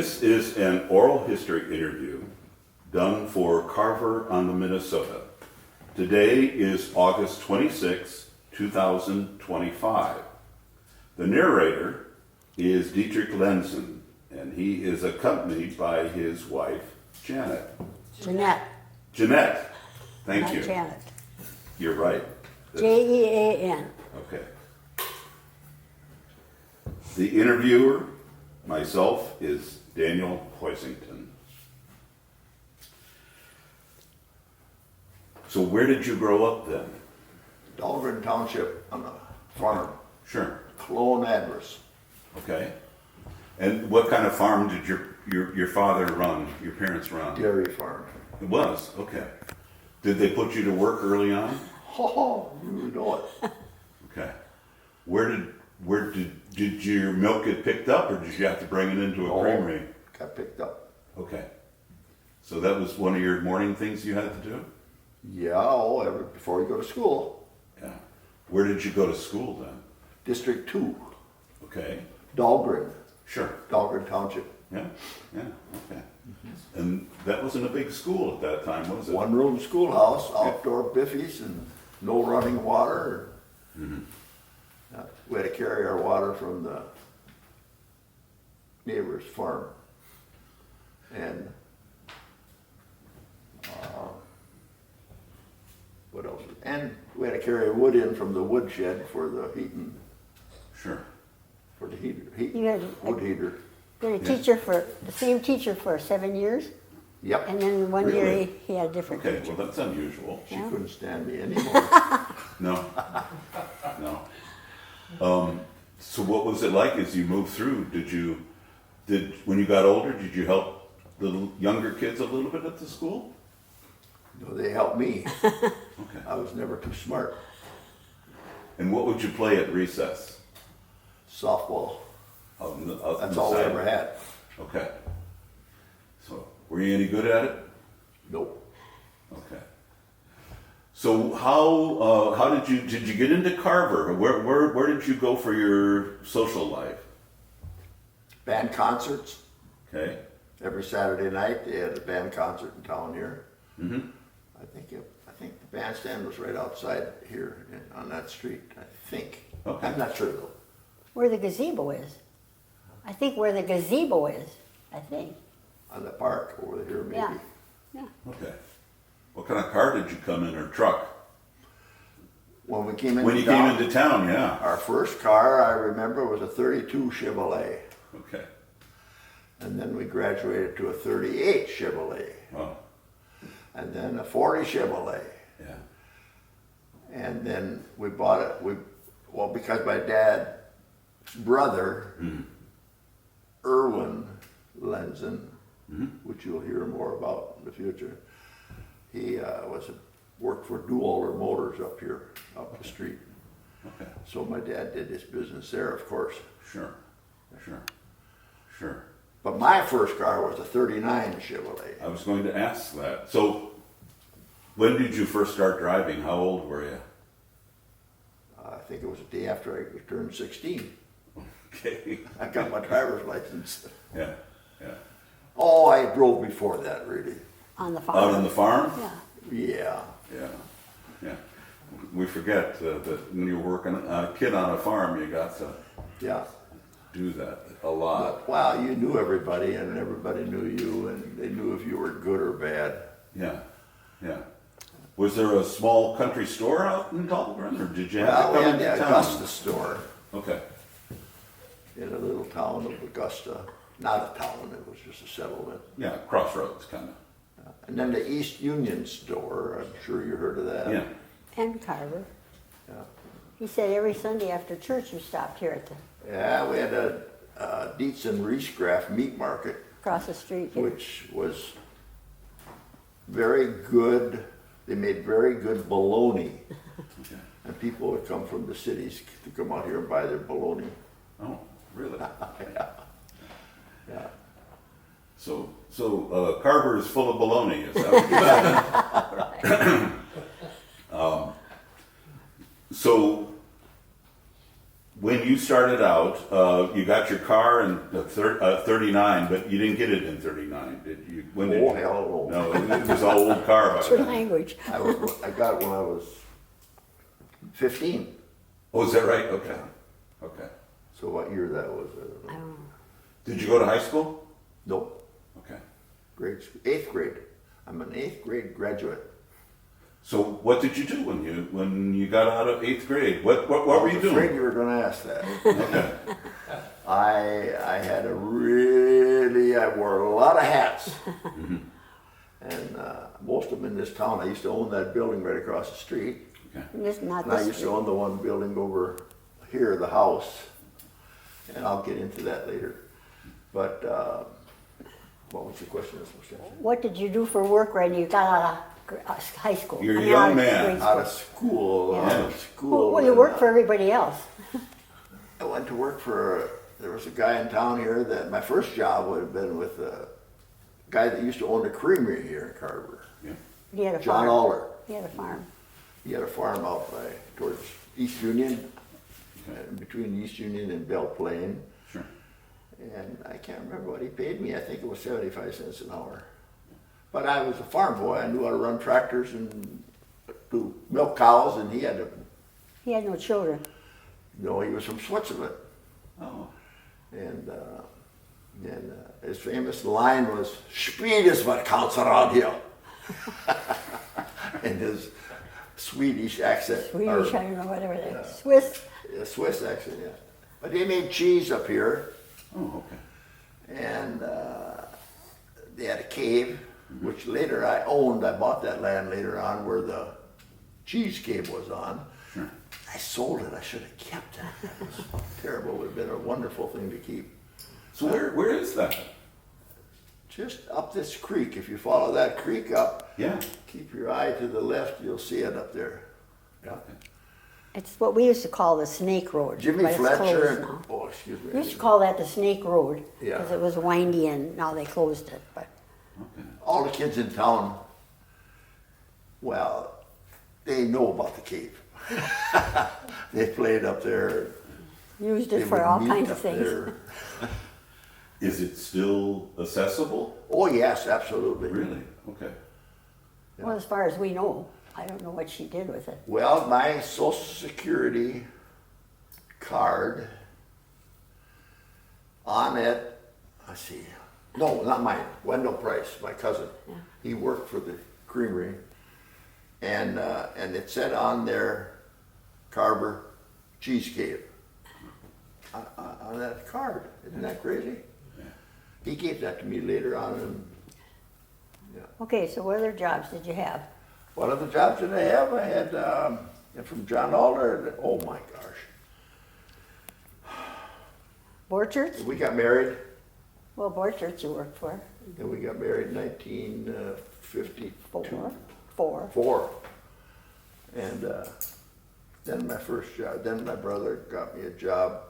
This is an oral history interview done for Carver on the Minnesota. Today is August 26, 2025. The narrator is Dietrich Lenzen, and he is accompanied by his wife, Jeanette. Jeanette. Thank Not you. Janet. You're right. Jean. Okay. The interviewer, myself, is Daniel Hoisington. So where did you grow up then? Dahlgren Township on a farm. Sure. Cologne address. Okay. And what kind of farm did your father run, your parents run? Dairy farm. It was, okay. Did they put you to work early on? Oh, you know it. Okay. Where did your milk get picked up, or did you have to bring it into a creamery? Got picked up. Okay. So that was one of your morning things you had to do? Yeah, before you go to school. Yeah. Where did you go to school then? District 2. Okay. Dahlgren. Sure. Dahlgren Township. Yeah. Yeah. Okay. And that wasn't a big school at that time, was it? One room schoolhouse, outdoor biffies, and no running water. We had to carry our water from the neighbor's farm. And what else? And we had to carry wood in from the woodshed for the heating, Sure. for the heater, You had wood heater. been a teacher for the same teacher for 7 years, Yep. and then one year Really? he had a different Okay, teacher. well that's unusual. She Yeah. couldn't stand me anymore. No. No. So what was it like as you moved through? When you got older, did you help the younger kids a little bit at the school? No, they helped me. Okay. I was never too smart. And what would you play at recess? Softball. Out in That's the all I side? ever had. Okay. So, were you any good at it? Nope. Okay. So how did you get into Carver? Where did you go for your social life? Band concerts. Okay. Every Saturday night they had a band concert in town here. Mm-hmm. I think the bandstand was right outside here on that street. I think. Okay. I'm not sure though. Where the gazebo is. I think where the gazebo is. I think. On the park over here maybe. Yeah. Yeah. Okay. What kind of car did you come in, or truck? When we came into When you town, came into town, yeah. our first car I remember was a 32 Chevrolet, Okay. and then we graduated to a 38 Chevrolet, Oh, and then a 40 Chevrolet, yeah. and then we bought it. Because my dad's brother, Erwin Lenzen, which you'll hear more about in the future, he worked for Dualler Motors up here, up the street. Okay. So my dad did his business there, of course. Sure. But my first car was a 39 Chevrolet. I was going to ask that. So, when did you first start driving? How old were you? I think it was the day after I turned 16. Okay. I got my driver's license. Yeah. Oh, I drove before that, really. On the farm. Out on the farm? Yeah. Yeah. Yeah. We forget that when you're working a kid on a farm, you got to Yeah. do that a lot. Well, you knew everybody, and everybody knew you, and they knew if you were good or bad. Yeah. Was there a small country store out in Dahlgren, or did you have Well, to we come had into the town? Augusta store Okay. in a little town of Augusta. Not a town, it was just a settlement. Yeah, crossroads kind of. And then the East Union store, I'm sure you heard of that. Yeah. And Carver. Yeah. He said every Sunday after church you stopped here at the Yeah, we had a Dietz and Riesgraff meat market, across the street here. which was very good. They made very good bologna. Okay. And people would come from the cities to come out here and buy their bologna. Oh, really? Yeah. So Carver is full of baloney, is that what you're saying? So when you started out, you got your car in 39, but you didn't get it in 39, did you? When did Oh, you? hell no. No, it was an old car by What's your then. language? I got it when I was 15. Oh, is that right? Okay. Okay. So what year that was? I don't know. I don't know. Did you go to high school? Nope. Okay. Grade school. 8th grade. I'm an 8th grade graduate. So what did you do when you got out of 8th grade? What were you I was afraid doing? you were going to ask that. Okay. I wore a lot of hats. And most of them in this town. I used to own that building right across the street. Okay. This, not And I this used to street. own the one building over here, the house. And I'll get into that later. But what was the question I was supposed to answer? What did you do for work when you got out of high school? You're a I mean, young out of man. grade Out school. of school. Well, you and, work for everybody else. I went to work for, there was a guy in town here that my first job would have been with a guy that used to own the creamery here in Carver, Yeah. He had a John farm. Aller. He had a farm. He had a farm out towards East Union, between East Union and Belle Plaine. Sure. And I can't remember what he paid me. I think it was 75 cents an hour. But I was a farm boy. I knew how to run tractors and to milk cows, and he had to, He had no children. he was from Switzerland. Oh. And his famous line was, "Speed is what counts around here." In his Swedish accent. Swedish, or, I don't know, whatever that is. Swiss. Swiss accent, yeah. But they made cheese up here, Oh, okay. and they had a cave, which later I owned. I bought that land later on where the cheese cave was on. Sure. I sold it. I should have kept it. That was terrible. It would have been a wonderful thing to keep. So where is that? Just up this creek. If you follow that creek up, Yeah. keep your eye to the left, you'll see it up there. Yeah. It's what we used to call the Snake Road. Jimmy but it's Fletcher closed and, now. oh, excuse me. We used to call that the Snake Road Yeah. because it was windy and now they closed it. But Okay. All the kids in town, well, they know about the cave. They played up there. used They it for would all meet kinds of up things. there. Is it still accessible? Oh, yes, absolutely. Really? Okay. Well, as far as we know, I don't know what she did with it. Well, my Social Security card, on it, let's see, no, not mine, Wendell Price, my cousin. Yeah. He worked for the creamery, and it said on there, Carver Cheese Cave, on that card. Isn't that crazy? Yeah. He gave that to me later on, and yeah. Okay, so what other jobs did you have? What other jobs did I have? I had from John Alder. Oh my gosh, Borchards? we got married. Well, Borchards you worked for. Then we got married in 1952. Four. And then my first job. Then my brother got me a job.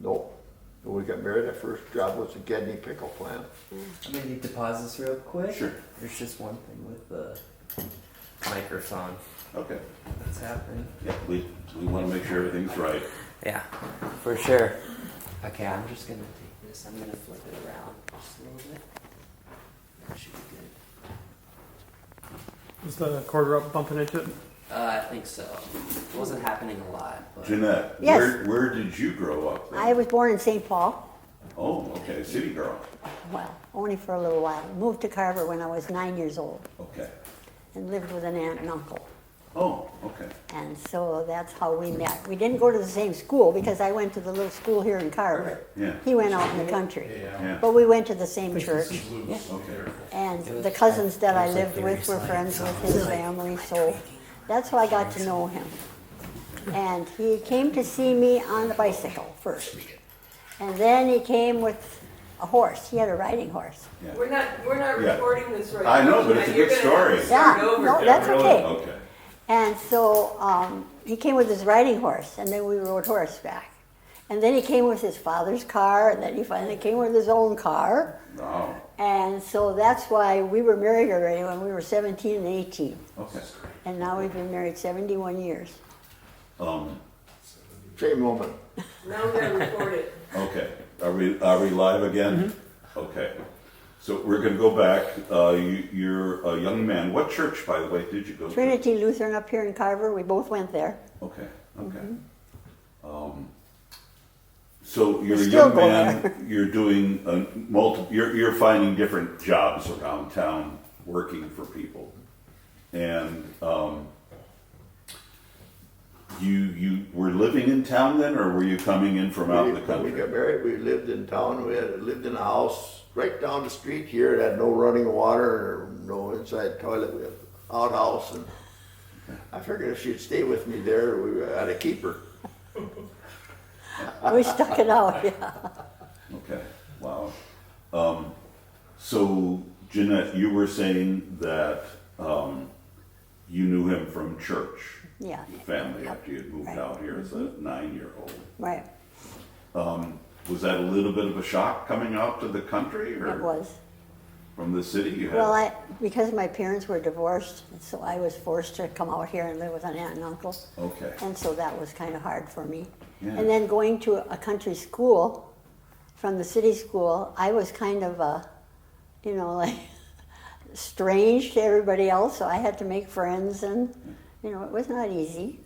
Nope. When we got married, our first job was a Gedney pickle plant. I'm gonna need to pause this real quick. Sure. There's just one thing with the microphone Okay. that's happening. Yeah, we want to make sure everything's right. Yeah, for sure. Okay, I'm just gonna take this. I'm gonna flip it around just a little bit. That should be good. Is the quarter up bumping into it? I think so. It wasn't happening a lot, but Jeanette, Yes. where did you grow up then? I was born in St. Paul. Oh, okay, city girl. Well, only for a little while. Moved to Carver when I was 9 years old Okay. and lived with an aunt and uncle. Oh, okay. And so that's how we met. We didn't go to the same school because I went to the little school here in Carver. Yeah. He went out in the country. Yeah. But we went to the same church. Okay. And the cousins that I lived with were friends with his family, so that's how I got to know him. And he came to see me on the bicycle first. And then he came with a horse. He had a riding horse. Yeah. We're not Yeah. recording this right I know, now. but it's a You're good gonna have to story. start Yeah, over. no, that's okay. Okay. And so he came with his riding horse, and then we rode horseback. And then he came with his father's car, and then he finally came with his own car. Wow. And so that's why we were married already when we were 17 and 18. Okay. And now we've been married 71 years. Same moment. Now we're gonna record it. Okay, are we live again? Okay, so we're gonna go back, you're a young man, what church, by the way, did you go to? Trinity Lutheran up here in Carver, we both went there. Okay, okay. So you're a still young go man, you're doing you're finding different jobs around town, working for people. And, you were living in town then, or were you coming in from out in the When country? we got married, we lived in town. We lived in a house right down the street here. It had no running water or no inside toilet. We had an outhouse, and I figured if she'd stay with me there, we had to keep her. We stuck it out, yeah. Okay, wow. So Jeanette, you were saying that, you knew him from church. Yeah. Your family, Yep. after you had moved Right. out here as a 9-year-old. Right, Was that a little bit of a shock coming out to the country, or it was. from the city? You had, Well, because my parents were divorced, so I was forced to come out here and live with an aunt and uncle. okay, And so that was kind of hard for me. Yeah. And then going to a country school from the city school, I was kind of, like strange to everybody else. So I had to make friends, and it was not easy.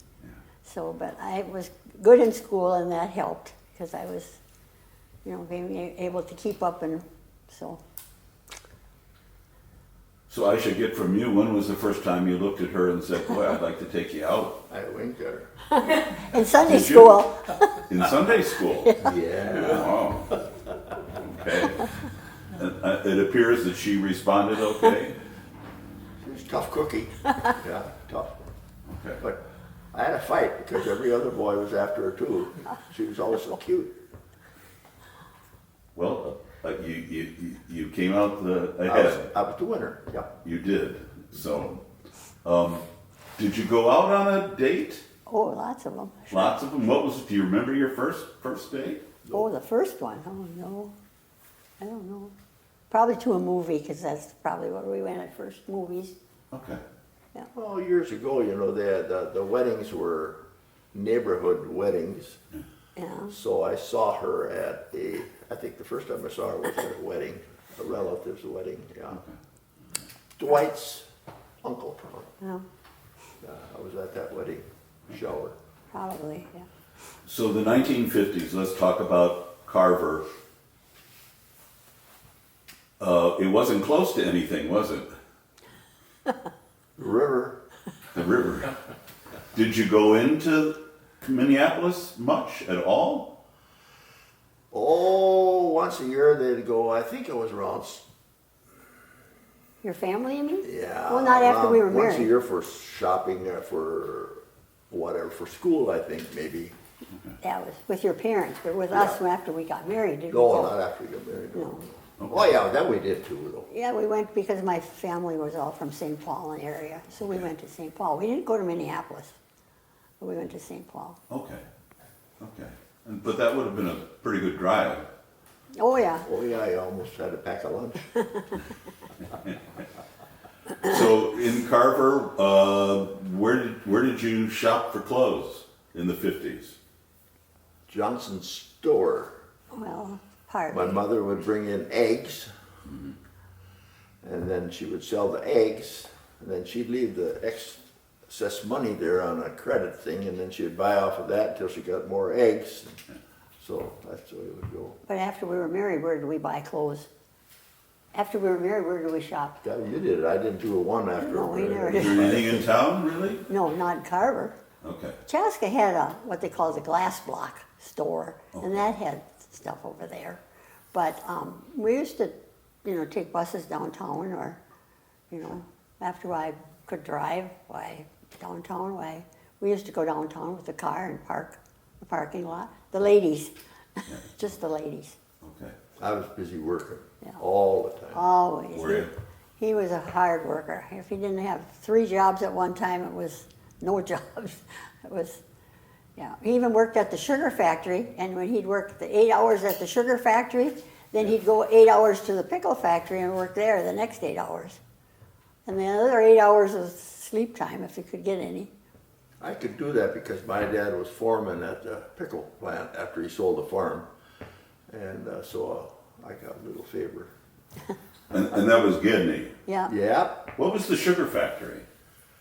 So, but I was good in school, and that helped because I was, being able to keep up, and so. so I should get from you, when was the first time you looked at her and said, boy, I'd like to take you out? I winked at her. In Sunday Did you? school, In Sunday school? Yeah. Wow. Okay. And, it appears that she responded okay? She was a tough cookie. Yeah, tough. Okay. But I had a fight because every other boy was after her too. She was always so cute. Well, you came out I ahead. was the winner. Yeah. You did. So, did you go out on a date? oh, lots of them. Lots of them. Do you remember your first date? Oh, the first one. Oh, no. I don't know. Probably to a movie, because that's probably where we went at first, movies. Okay. Yeah. Well, years ago, the weddings were neighborhood weddings. Yeah. So I saw her at I think the first time I saw her was at a wedding, a relative's wedding, yeah. Dwight's uncle. Yeah. I was at that wedding shower. Probably, yeah. So the 1950s, let's talk about Carver. It wasn't close to anything, was it? The river, The river. Did you go into Minneapolis much at all? once a year they'd go, I think it was around, Your family, you mean? yeah. Well, not after we were around once a married. year for shopping, for whatever, for school, I think, maybe. That was with your parents, but with us after we got married, did we No, go? not after we got married. No. Oh, yeah, that we did too, though. Yeah, we went because my family was all from St. Paul and area, so we went to St. Paul. We didn't go to Minneapolis, but we went to St. Paul. Okay. Okay. But that would have been a pretty good drive. Oh, yeah. Oh, yeah, I almost had to pack a lunch. So in Carver, where did you shop for clothes in the 50s? Johnson's store. Well, My hardly. mother would bring in eggs, and then she would sell the eggs, and then she'd leave the excess money there on a credit thing, and then she'd buy off of that until she got more eggs. So that's the way it would go. But after we were married, where did we buy clothes? After we were married, where did we shop? Yeah, you did it. I didn't do it one after. No, we never Is did. there anything in town, really? No, not in Carver. Okay. Chaska had what they call the glass block store, and that had stuff over there. But we used to, take buses downtown, or, after I could drive, downtown, we used to go downtown with the car and park the parking lot. The ladies, just the ladies, Okay. I was busy working Yeah. all the time. always. Were you? He was a hard worker. If he didn't have 3 jobs at one time, it was no jobs. It was, yeah. He even worked at the sugar factory, and when he'd work the 8 hours at the sugar factory, then he'd go 8 hours to the pickle factory and work there the next 8 hours. And the other 8 hours was sleep time if he could get any. I could do that because my dad was foreman at the pickle plant after he sold the farm. And so I got a little favor. And that was Gidney. Yeah, Yep. What was the sugar factory?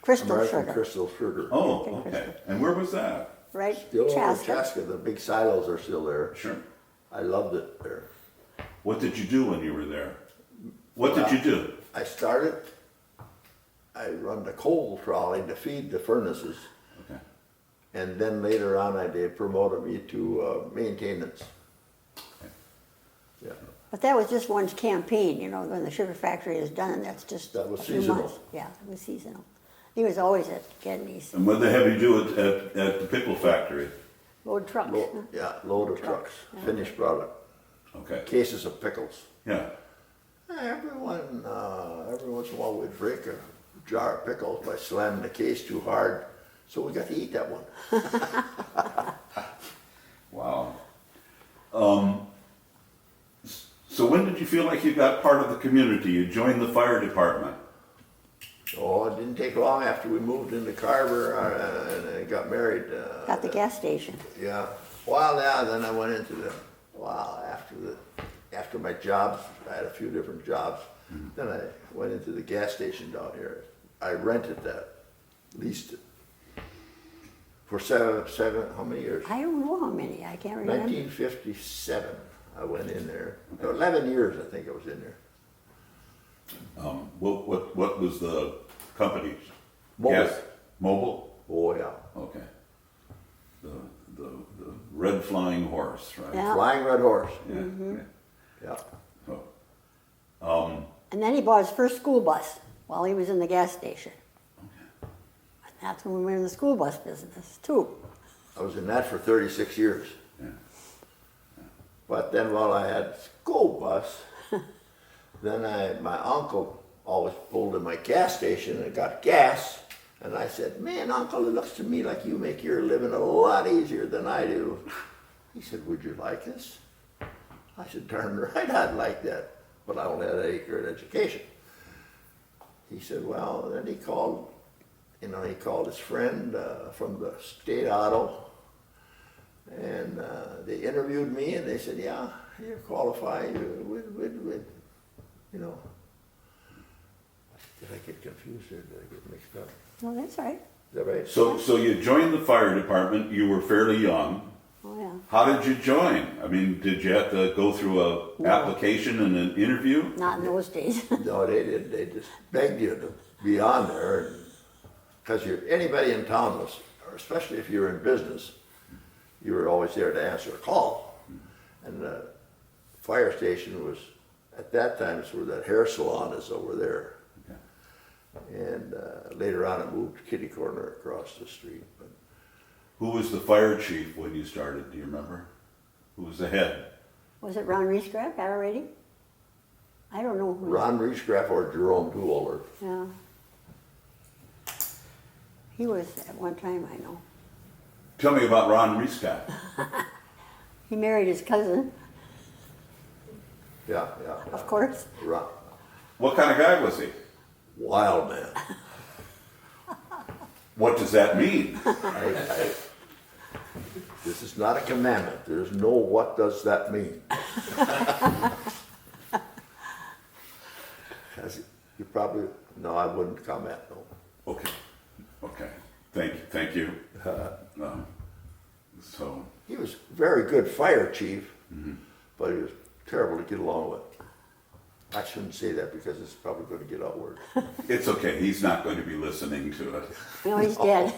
crystal American sugar, Crystal Sugar. Oh, Okay, okay. Crystal. And where was that? right? Still over in Chaska. Chaska. The big silos are still there. Sure. I loved it there. What did you do when you were there? What did you do? I run the coal trolley to feed the furnaces. Okay. And then later on, they promoted me to maintenance. Yeah. But that was just one campaign, you know, when the sugar factory is done, and that's just That was a few seasonal. months. Yeah, it was seasonal. He was always at Gedney's. And what did they have you do at the pickle factory? Load trucks. Load of trucks, finished product, Okay. cases of pickles. Yeah. Every once in a while we'd break a jar of pickles by slamming the case too hard, so we got to eat that one. Wow. So when did you feel like you got part of the community? You joined the fire department. Oh, it didn't take long after we moved into Carver and got married. At the gas station. Yeah. Well, yeah. Then I went into after my jobs. I had a few different jobs. Then I went into the gas station down here. I rented that, leased it for seven. How many years? I don't know how many, I can't remember. 1957. I went in there. 11 years, I think I was in there. What was the company? Mobile. Gas? Mobile? Oh yeah. Okay. The red flying horse, right? Yeah. Flying Red Horse. Yeah. Okay. Yeah. So, And then he bought his first school bus while he was in the gas station. And that's when we were in the school bus business, too. I was in that for 36 years. yeah. But then while I had school bus, then my uncle always pulled in my gas station and got gas. And I said, man, Uncle, it looks to me like you make your living a lot easier than I do. He said, would you like this? I said, darn right I'd like that. But I only had an 8th-grade education. He said, well, then he called his friend from the state auto. And they interviewed me and they said, yeah, you're qualified. You know. Did I get confused or did I get mixed up? No, that's right. Is that right? So you joined the fire department. You were fairly young. Oh, yeah. How did you join? I mean, did you have to go through a application and an interview? Not in those days. No, they did. They just begged you to be on there. Because anybody in town was, or especially if you were in business, you were always there to answer a call. And the fire station was, at that time, it's where that hair salon is over there. And later on, it moved to kitty corner across the street. But Who was the fire chief when you started? Do you remember? Who was the head? Was it Ron Reescraft already? I don't know who. Ron Reescraft or Jerome Duoler. Yeah. He was at one time, I know. Tell me about Ron Reescott. He married his cousin, Yeah. of course. Ron. What kind of guy was he? Wild man. What does that mean? This is not a commandment. There's no what does that mean. You probably, no, I wouldn't comment, no. Okay. Thank you. So, He was a very good fire chief, but he was terrible to get along with. I shouldn't say that because it's probably going to get outward. it's okay. He's not going to be listening to it. No, he's dead.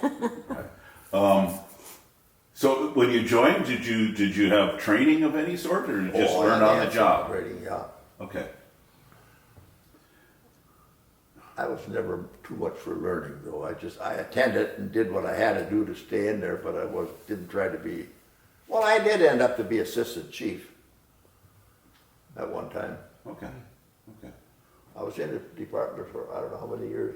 So when you joined, did you have training of any sort, or did you just learn on the job? Rating, yeah. Okay. I was never too much for learning, though. I attended and did what I had to do to stay in there, but didn't try to be. Well, I did end up to be assistant chief at one time. Okay. I was in the department for I don't know how many years.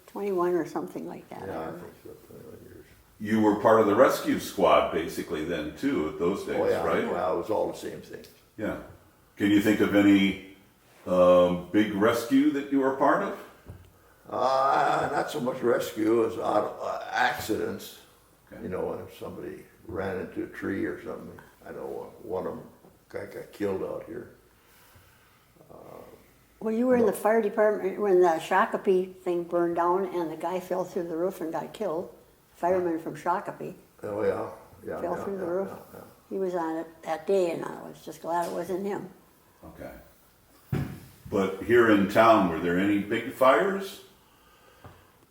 21 or something like that. Yeah, I think so. 21 years. You were part of the rescue squad basically then too at those days, Oh yeah, right? well, it was all the same thing. Yeah. Can you think of any big rescue that you were part of? Not so much rescue as accidents. Okay. You know, if somebody ran into a tree or something. I know one of them got killed out here. Well, you were in the fire department when the Shakopee thing burned down and the guy fell through the roof and got killed. Fireman from Shakopee Oh, yeah. Yeah. fell yeah, through the yeah, roof. yeah, He was on it that day, and I was just glad it wasn't him. Okay. But here in town, were there any big fires?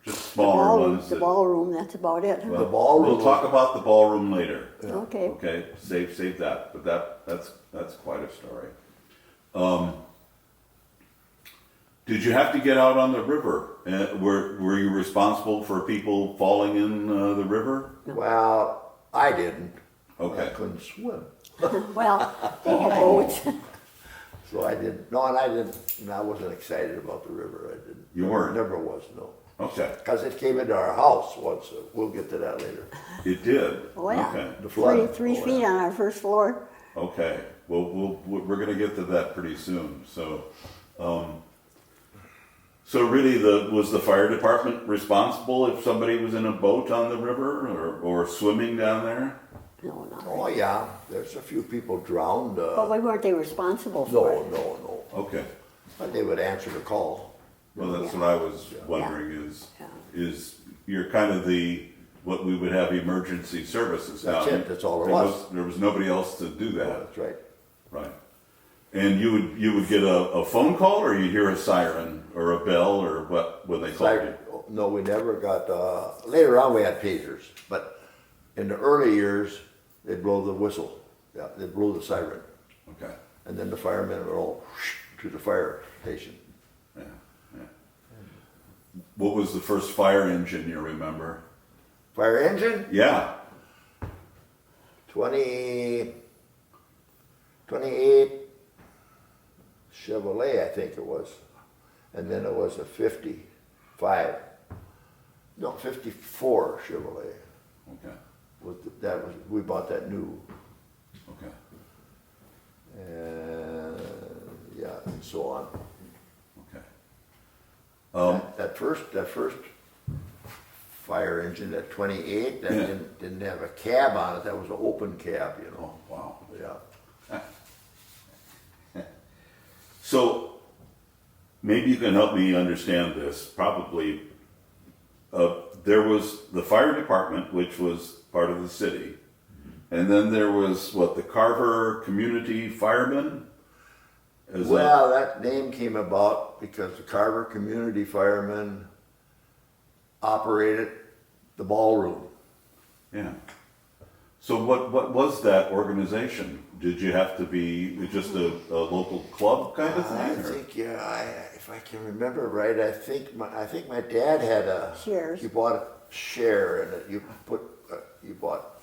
Just smaller ones? The that- ballroom, that's about it. Well, The ballroom We'll talk about the ballroom later. Okay. Okay, save that, but that's quite a story. Did you have to get out on the river? Were you responsible for people falling in the river? Well, I didn't. Okay. I couldn't swim. Well, they had boats. So I didn't. No, and I didn't. And I wasn't excited about the river. I didn't. You weren't? Never was. No. Okay, Because it came into our house once. We'll get to that later. it did. Oh, yeah. Okay. The flood. Three Oh, feet yeah. on our first floor. Okay. Well, we're going to get to that pretty soon. So, so really, was the fire department responsible if somebody was in a boat on the river or swimming down there? No, not Oh really. yeah. There's a few people drowned. But why weren't they responsible for it? No. Okay. But they would answer the call. Well, that's what I was wondering Yeah. is you're kind of what we would have emergency services now. That's it. That's all there was. There was nobody else to do Oh, that. that's right. Right. And you would get a phone call, or you hear a siren or a bell, or what when they called you? No, we never got. Later on, we had pagers, but in the early years, they'd blow the whistle. Yeah, they'd blow the siren, Okay. and then the firemen would all to the fire station. Yeah. What was the first fire engine you remember? Fire engine, Yeah. 28 Chevrolet, I think it was, and then it was a 54 Chevrolet. Okay. We bought that new, Okay. and yeah, and so on. Okay. That first fire engine, that 28, that Yeah. didn't have a cab on it. That was an open cab, you know. Oh wow. Yeah. So maybe you can help me understand this. Probably there was the fire department, which was part of the city, and then there was the Carver Community Firemen. Well, that name came about because the Carver Community Firemen operated the ballroom. Yeah. So what was that organization? Did you have to be just a local club kind of I thing? or- think, if I can remember right, I think my dad had a Shares. He bought a share in it. He bought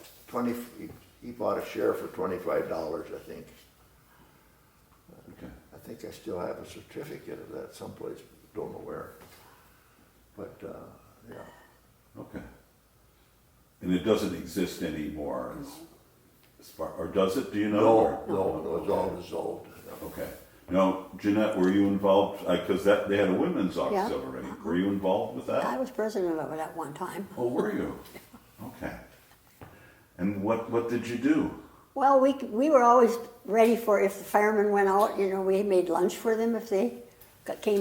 He bought a share for $25, I think. Okay. I think I still have a certificate of that someplace, don't know where. But yeah, Okay. And it doesn't exist anymore, as far, or does it? Do you know? no, it's all dissolved. Okay. Now, Jeanette, were you involved? Because they had a women's Yeah. auxiliary. Were you involved with that? I was president of it at one time. Oh, were you? Okay. And what did you do? Well, we were always ready for if the firemen went out, we made lunch for them if they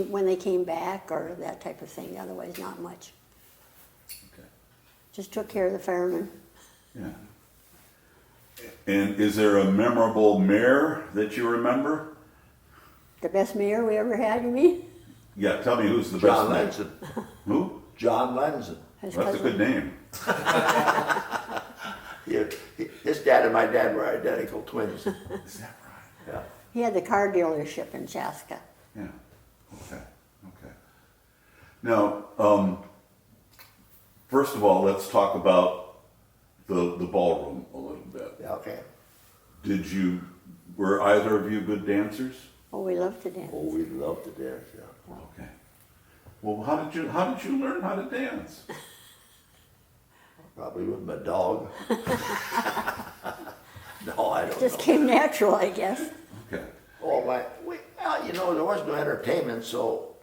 when they came back or that type of thing. Otherwise, not much. Okay. Just took care of the firemen. Yeah. And is there a memorable mayor that you remember? The best mayor we ever had, you mean? Yeah, tell me who's the John best mayor. Lenzen. Who? John Lenzen. His That's a cousin. good name. His dad and my dad were identical twins. Is that right? Yeah. He had the car dealership in Chaska. Yeah. Okay. Okay. Now, first of all, let's talk about the ballroom a little bit. Yeah, okay. Were either of you good dancers? Oh, we loved to dance. Oh, we love to dance, yeah. Okay. Well, how did you learn how to dance? Probably with my dog. No, I don't Just know. came natural, I guess. Okay. Oh, well, there was no entertainment, so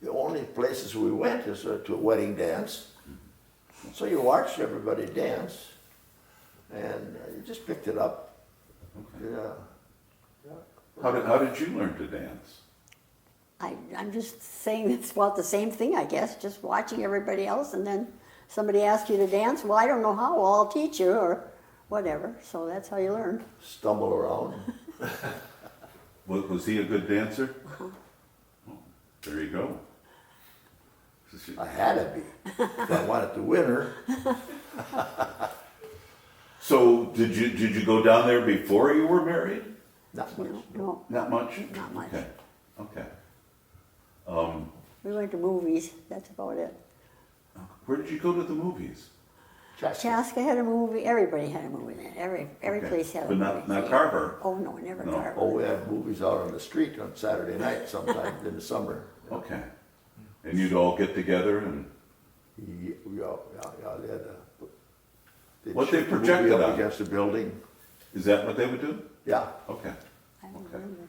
the only places we went is to a wedding dance. So you watched everybody dance, and you just picked it up. Okay. Yeah. How did you learn to dance? I'm just saying it's about the same thing, I guess, just watching everybody else, and then somebody asks you to dance. Well, I don't know how. Well, I'll teach you, or whatever. So that's how you learn. Stumble around. Was he a good dancer? Oh, there you go. I had to be. If I wanted to win her. So did you go down there before you were married? Not much. No, Not much? not much. Okay. Okay. We went to movies. That's about it. Where did you go to the movies? Chaska had a movie. Everybody had a movie. Every Okay. place had a But movie. not Carver. Oh no, never No. Carver. Oh, we had movies out on the street on Saturday night sometimes in the summer. Okay. And you'd all get together and Yeah, they had they'd What shoot they the movie projected up on? against the building. is that what they would do? Yeah. Okay. I don't Okay. remember.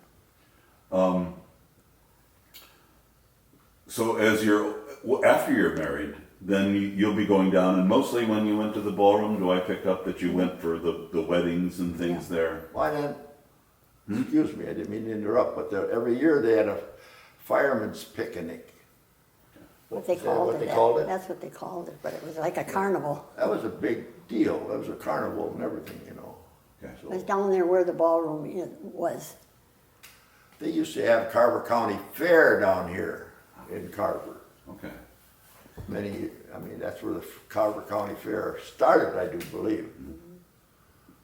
So after you're married, then you'll be going down, and mostly when you went to the ballroom, do I pick up that you went for the weddings and things Yeah. there? Why then? Excuse me, I didn't mean to interrupt, but every year they had a fireman's picnic. What they Is that called what it. they that- called it? That's what they called it, but it was like a carnival. That was a big deal. That was a carnival and everything, you know. Okay. It was down there where the ballroom was. They used to have Carver County Fair down here in Carver. Okay. That's where the Carver County Fair started, I do believe.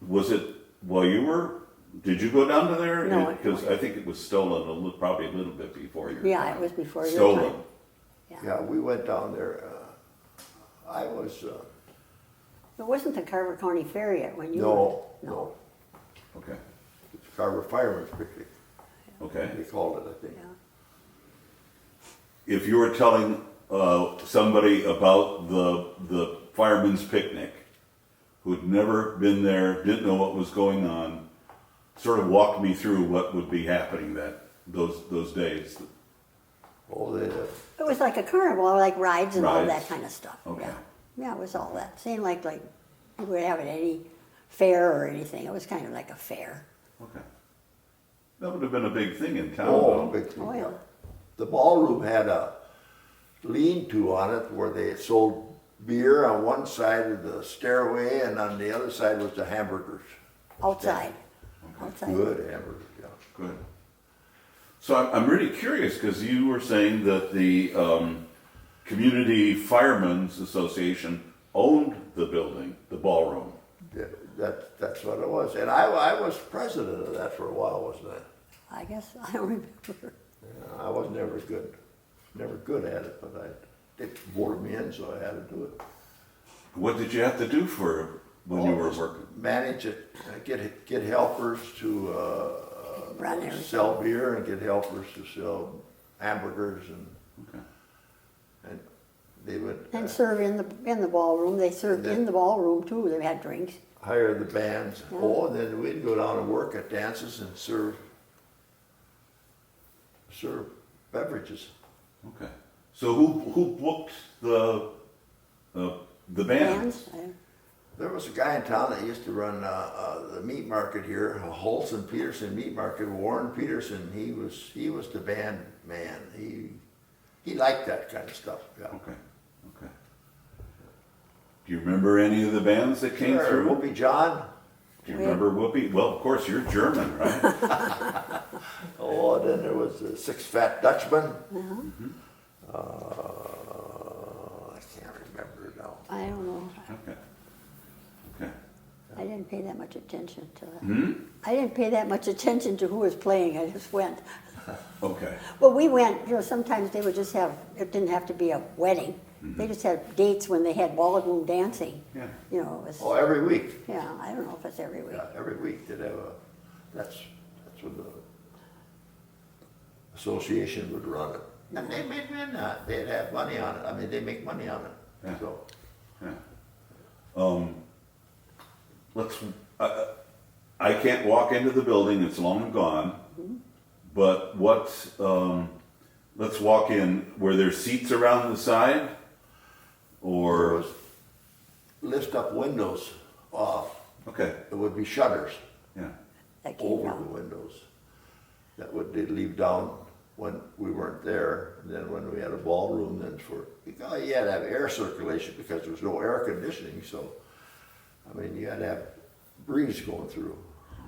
Was it while you were? Did you go down to there? No, Because I think it was stolen probably a little bit before your Yeah, time. it was before your Stolen. time. Yeah, we went down there. I was, It wasn't the Carver County Fair yet when you no, went. no. Okay. It's Carver Fireman's Picnic, Okay. they called it, I think. Yeah. If you were telling somebody about the fireman's picnic, who'd never been there, didn't know what was going on, sort of walk me through what would be happening those days. Oh, It was like a carnival, like rides and all Rides. that kind of stuff. Okay. Yeah. Yeah, it was all that. Same like you would have at any fair or anything. It was kind of like a fair. Okay. That would have been a big thing in town. Oh, though. big thing. Oh, yeah. The ballroom had a lean-to on it where they sold beer on one side of the stairway and on the other side was the hamburgers. Outside. Outside. Good hamburgers, yeah. Good. So I'm really curious because you were saying that the Community Firemen's Association owned the building, the ballroom. That's what it was. And I was president of that for a while, wasn't I? I guess, I don't remember. Yeah, I was never good at it, but it bored me in, so I had to do it. What did you have to do when you were Just working? Manage it, get helpers to Run everything. sell beer and get helpers to sell hamburgers Okay. and they would And serve in the ballroom. They served in the ballroom too. They had drinks. hire the bands. Yeah. Oh, and then we'd go down and work at dances and serve beverages. Okay. So who booked the bands? There was a guy in town that used to run the meat market here, Holson Peterson Meat Market. Warren Peterson, he was the band man. He liked that kind of stuff. Yeah. Okay. Okay. Do you remember any of the bands that came Sure, through? Whoopi John. Do you remember Whoopi? Well, of course, you're German, right? Oh, and then there was the Six Fat Dutchman. I can't remember now. I don't know. Okay. Okay. I didn't pay that much attention to that. Hmm? I didn't pay that much attention to who was playing. I just went. Okay. Well, we went, sometimes they would just have, it didn't have to be a wedding. They just had dates when they had ballroom dancing. Yeah. You know, it was, Oh, every week. yeah, I don't know if it's every week. Yeah, every week they'd have that's what the association would run it. And they made they'd have money on it. I mean, they make money on it. Yeah. So, Yeah. Let's. I can't walk into the building; it's long gone. But let's walk in. Were there seats around the side? There Or, was lift up windows. okay, It would be shutters yeah, That came over the down. windows that would they'd leave down when we weren't there. And then when we had a ballroom, then you had to have air circulation because there was no air conditioning. So, I mean, you had to have breeze going through.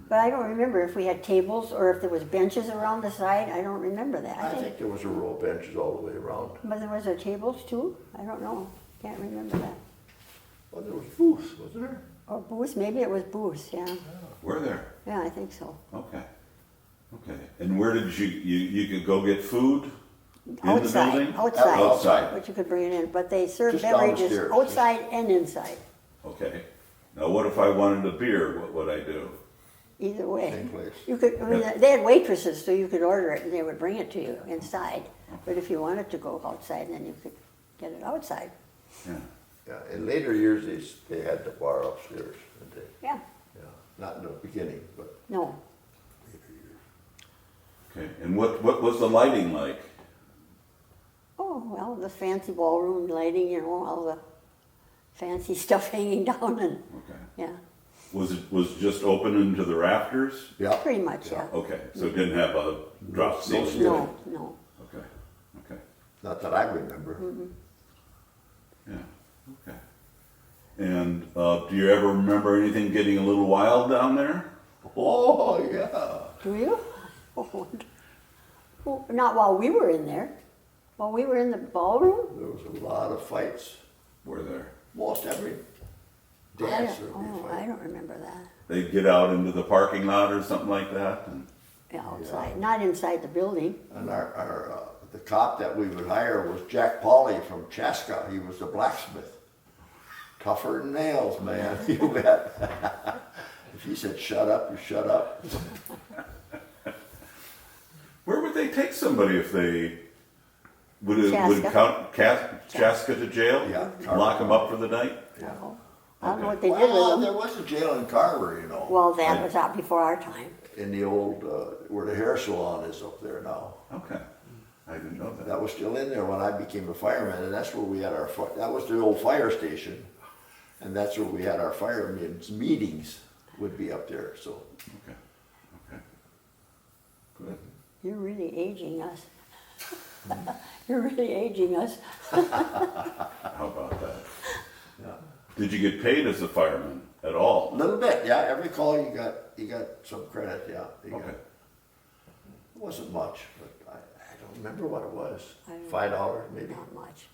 But I don't remember if we had tables or if there was benches around the side. I don't remember that. I think there was a row of benches all the way around. But there was there tables too? I don't know. Can't remember that. Well, there was booths, wasn't there? Or booths, maybe it was booths, yeah. were there? Yeah, I think so. Okay, okay. And where did you could go get food? In the Outside, building? outside. Outside. But you could bring it in, but they served Just beverages downstairs. outside and inside, Okay. Now, what if I wanted a beer? What would I do? either way. Same place. You could, I mean, they had waitresses, so you could order it and they would bring it to you inside. But if you wanted to go outside, then you could get it outside. Yeah. Yeah, in later years, they had the bar upstairs, didn't they? Yeah, Yeah, not in the beginning, but no. later years. Okay. And what was the lighting like? Oh, well, the fancy ballroom lighting, you know, all the fancy stuff hanging down and, Okay. yeah, Was it just open into the rafters? Yeah. pretty much, yeah. Okay. So it didn't have a drop ceiling. No, no. Okay. Okay. Not that I remember. Yeah. Okay. And do you ever remember anything getting a little wild down there? Oh, yeah. Do you? Oh, well, not while we were in there. While we were in the ballroom? There was a lot of fights. Were there? Most every I dance don't, there would be oh, a I fight. don't remember that. They'd get out into the parking lot or something like that? And, Yeah, outside, not inside the building. And the cop that we would hire was Jack Pauley from Chaska. He was a blacksmith. Tougher than nails, man. You bet. If he said shut up, you shut up. where would they take somebody if they would it Chaska. count Chaska to jail? Yeah, Lock them up for the night? Yeah. Oh, I don't know what they did Well, with there them. was a jail in Carver, you know. Well, that was out before our time. In the old, where the hair salon is up there now. Okay. I didn't know that. That was still in there when I became a fireman, and that's where we had that was the old fire station. And that's where we had our firemen's meetings, would be up there, so. Okay. Okay. Good. You're really aging us. You're really aging us. How about that? Yeah. Did you get paid as a fireman at A all? little bit, yeah, every call you got some credit, yeah. You got- Okay. It wasn't much, but I don't remember what it was. I don't- $5 maybe. Not much.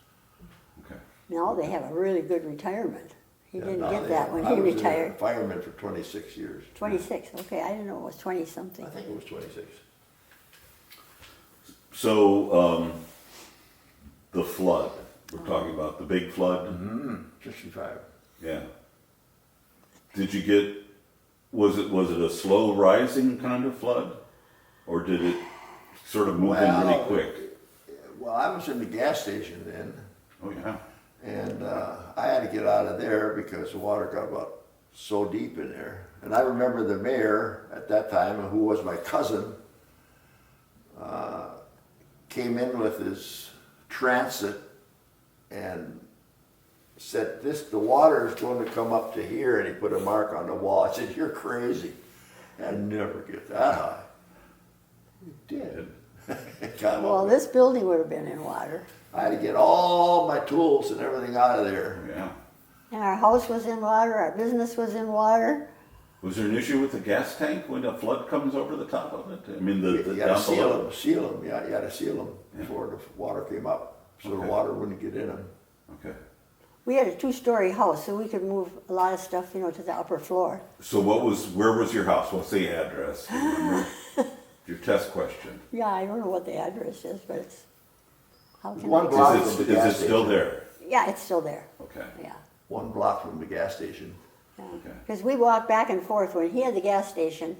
Okay. Now they have a really good retirement. He Yeah, didn't now get they- that when I he was a retired. Fireman for 26 years. 26, okay, I didn't know it was 20 something. I think it was 26. So, the flood. We're talking about the big flood. 65. Yeah. Did you get? Was it a slow rising kind of flood, or did it sort of move in really Well, quick? Well, I was in the gas station then, Oh yeah. and I had to get out of there because the water got about so deep in there. And I remember the mayor at that time, who was my cousin, came in with his transit and said, the water is going to come up to here, and he put a mark on the wall. I said, you're crazy. I'd never get that high. He did. It got Well, up. this building would have been in water. I had to get all my tools and everything out of there. Yeah. And our house was in water, our business was in water. Was there an issue with the gas tank when a flood comes over the top of it? I mean, the You got to down below. seal them. Yeah, you got to seal them before the water came up, so the Okay. water wouldn't get in them. Okay. We had a 2-story house, so we could move a lot of stuff, you know, to the upper floor. So where was your house? What's the address? Do you remember? Your test question. Yeah, I don't know what the address is, but it's, how can One I? block. Is from it, the gas is it still station. there? Yeah, it's still there, Okay. yeah. 1 block from the gas station. Okay. Because we walked back and forth when he had the gas station,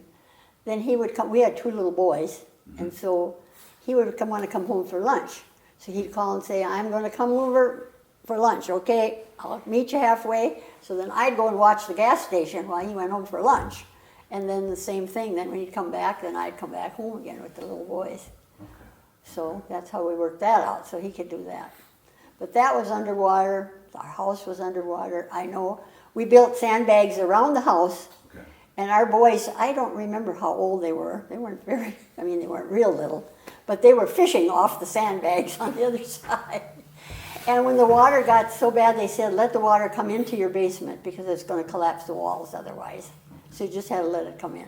then he would come, we had 2 little boys, and so he would want to come home for lunch. So he'd call and say, I'm going to come over for lunch, okay? I'll meet you halfway. So then I'd go and watch the gas station while he went home for lunch. And then the same thing, then when he'd come back, then I'd come back home again with the little boys. So that's how we worked that out, so he could do that. But that was underwater, our house was underwater, I know. We built sandbags around the house, Okay. and our boys, I don't remember how old they were. They weren't they weren't real little, but they were fishing off the sandbags on the other side. And when the water got so bad, they said, let the water come into your basement because it's going to collapse the walls otherwise. So you just had to let it come in.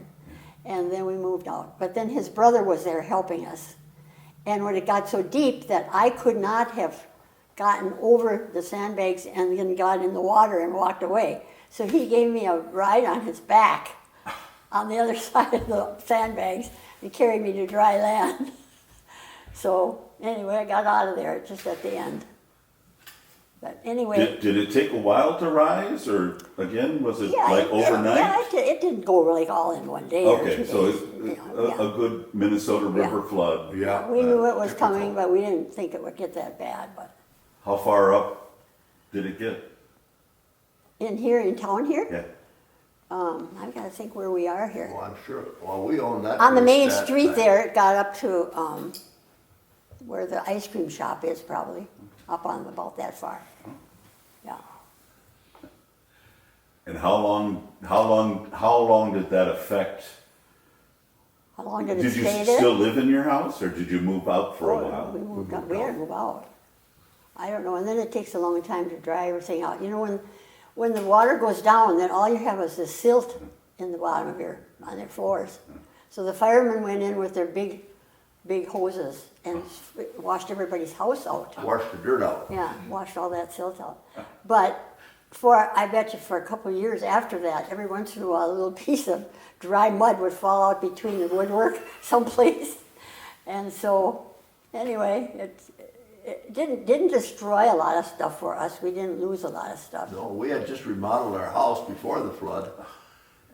And then we moved out. But then his brother was there helping us. And when it got so deep that I could not have gotten over the sandbags and then got in the water and walked away. So he gave me a ride on his back on the other side of the sandbags and carried me to dry land. So anyway, I got out of there just at the end. But anyway. Did it take a while to rise, or again, was it Yeah, like overnight? it didn't go like all in one day or 2 Okay, days. so it's Yeah. a good Minnesota River flood. Yeah. We knew it was typical. coming, but we didn't think it would get that bad. But How far up did it get? in town here, Yeah. I've got to think where we are here. Well, I'm sure, well, we own that. On the place main that street time. there, it got up to where the ice cream shop is, probably up on about that far. Yeah. And how long did that affect? How long did it Did you stay there? still live in your house, or did you move out for a Oh, while? we moved out. We had to move out. I don't know, and then it takes a long time to dry everything out. You know, when the water goes down, then all you have is this silt in the bottom of on their floors. So the firemen went in with their big hoses and washed everybody's house out. Wash the dirt out. Yeah, washed all that silt out. But I bet you for a couple of years after that, every once in a while, a little piece of dry mud would fall out between the woodwork someplace. And so, anyway, it didn't destroy a lot of stuff for us. We didn't lose a lot of stuff. No, we had just remodeled our house before the flood,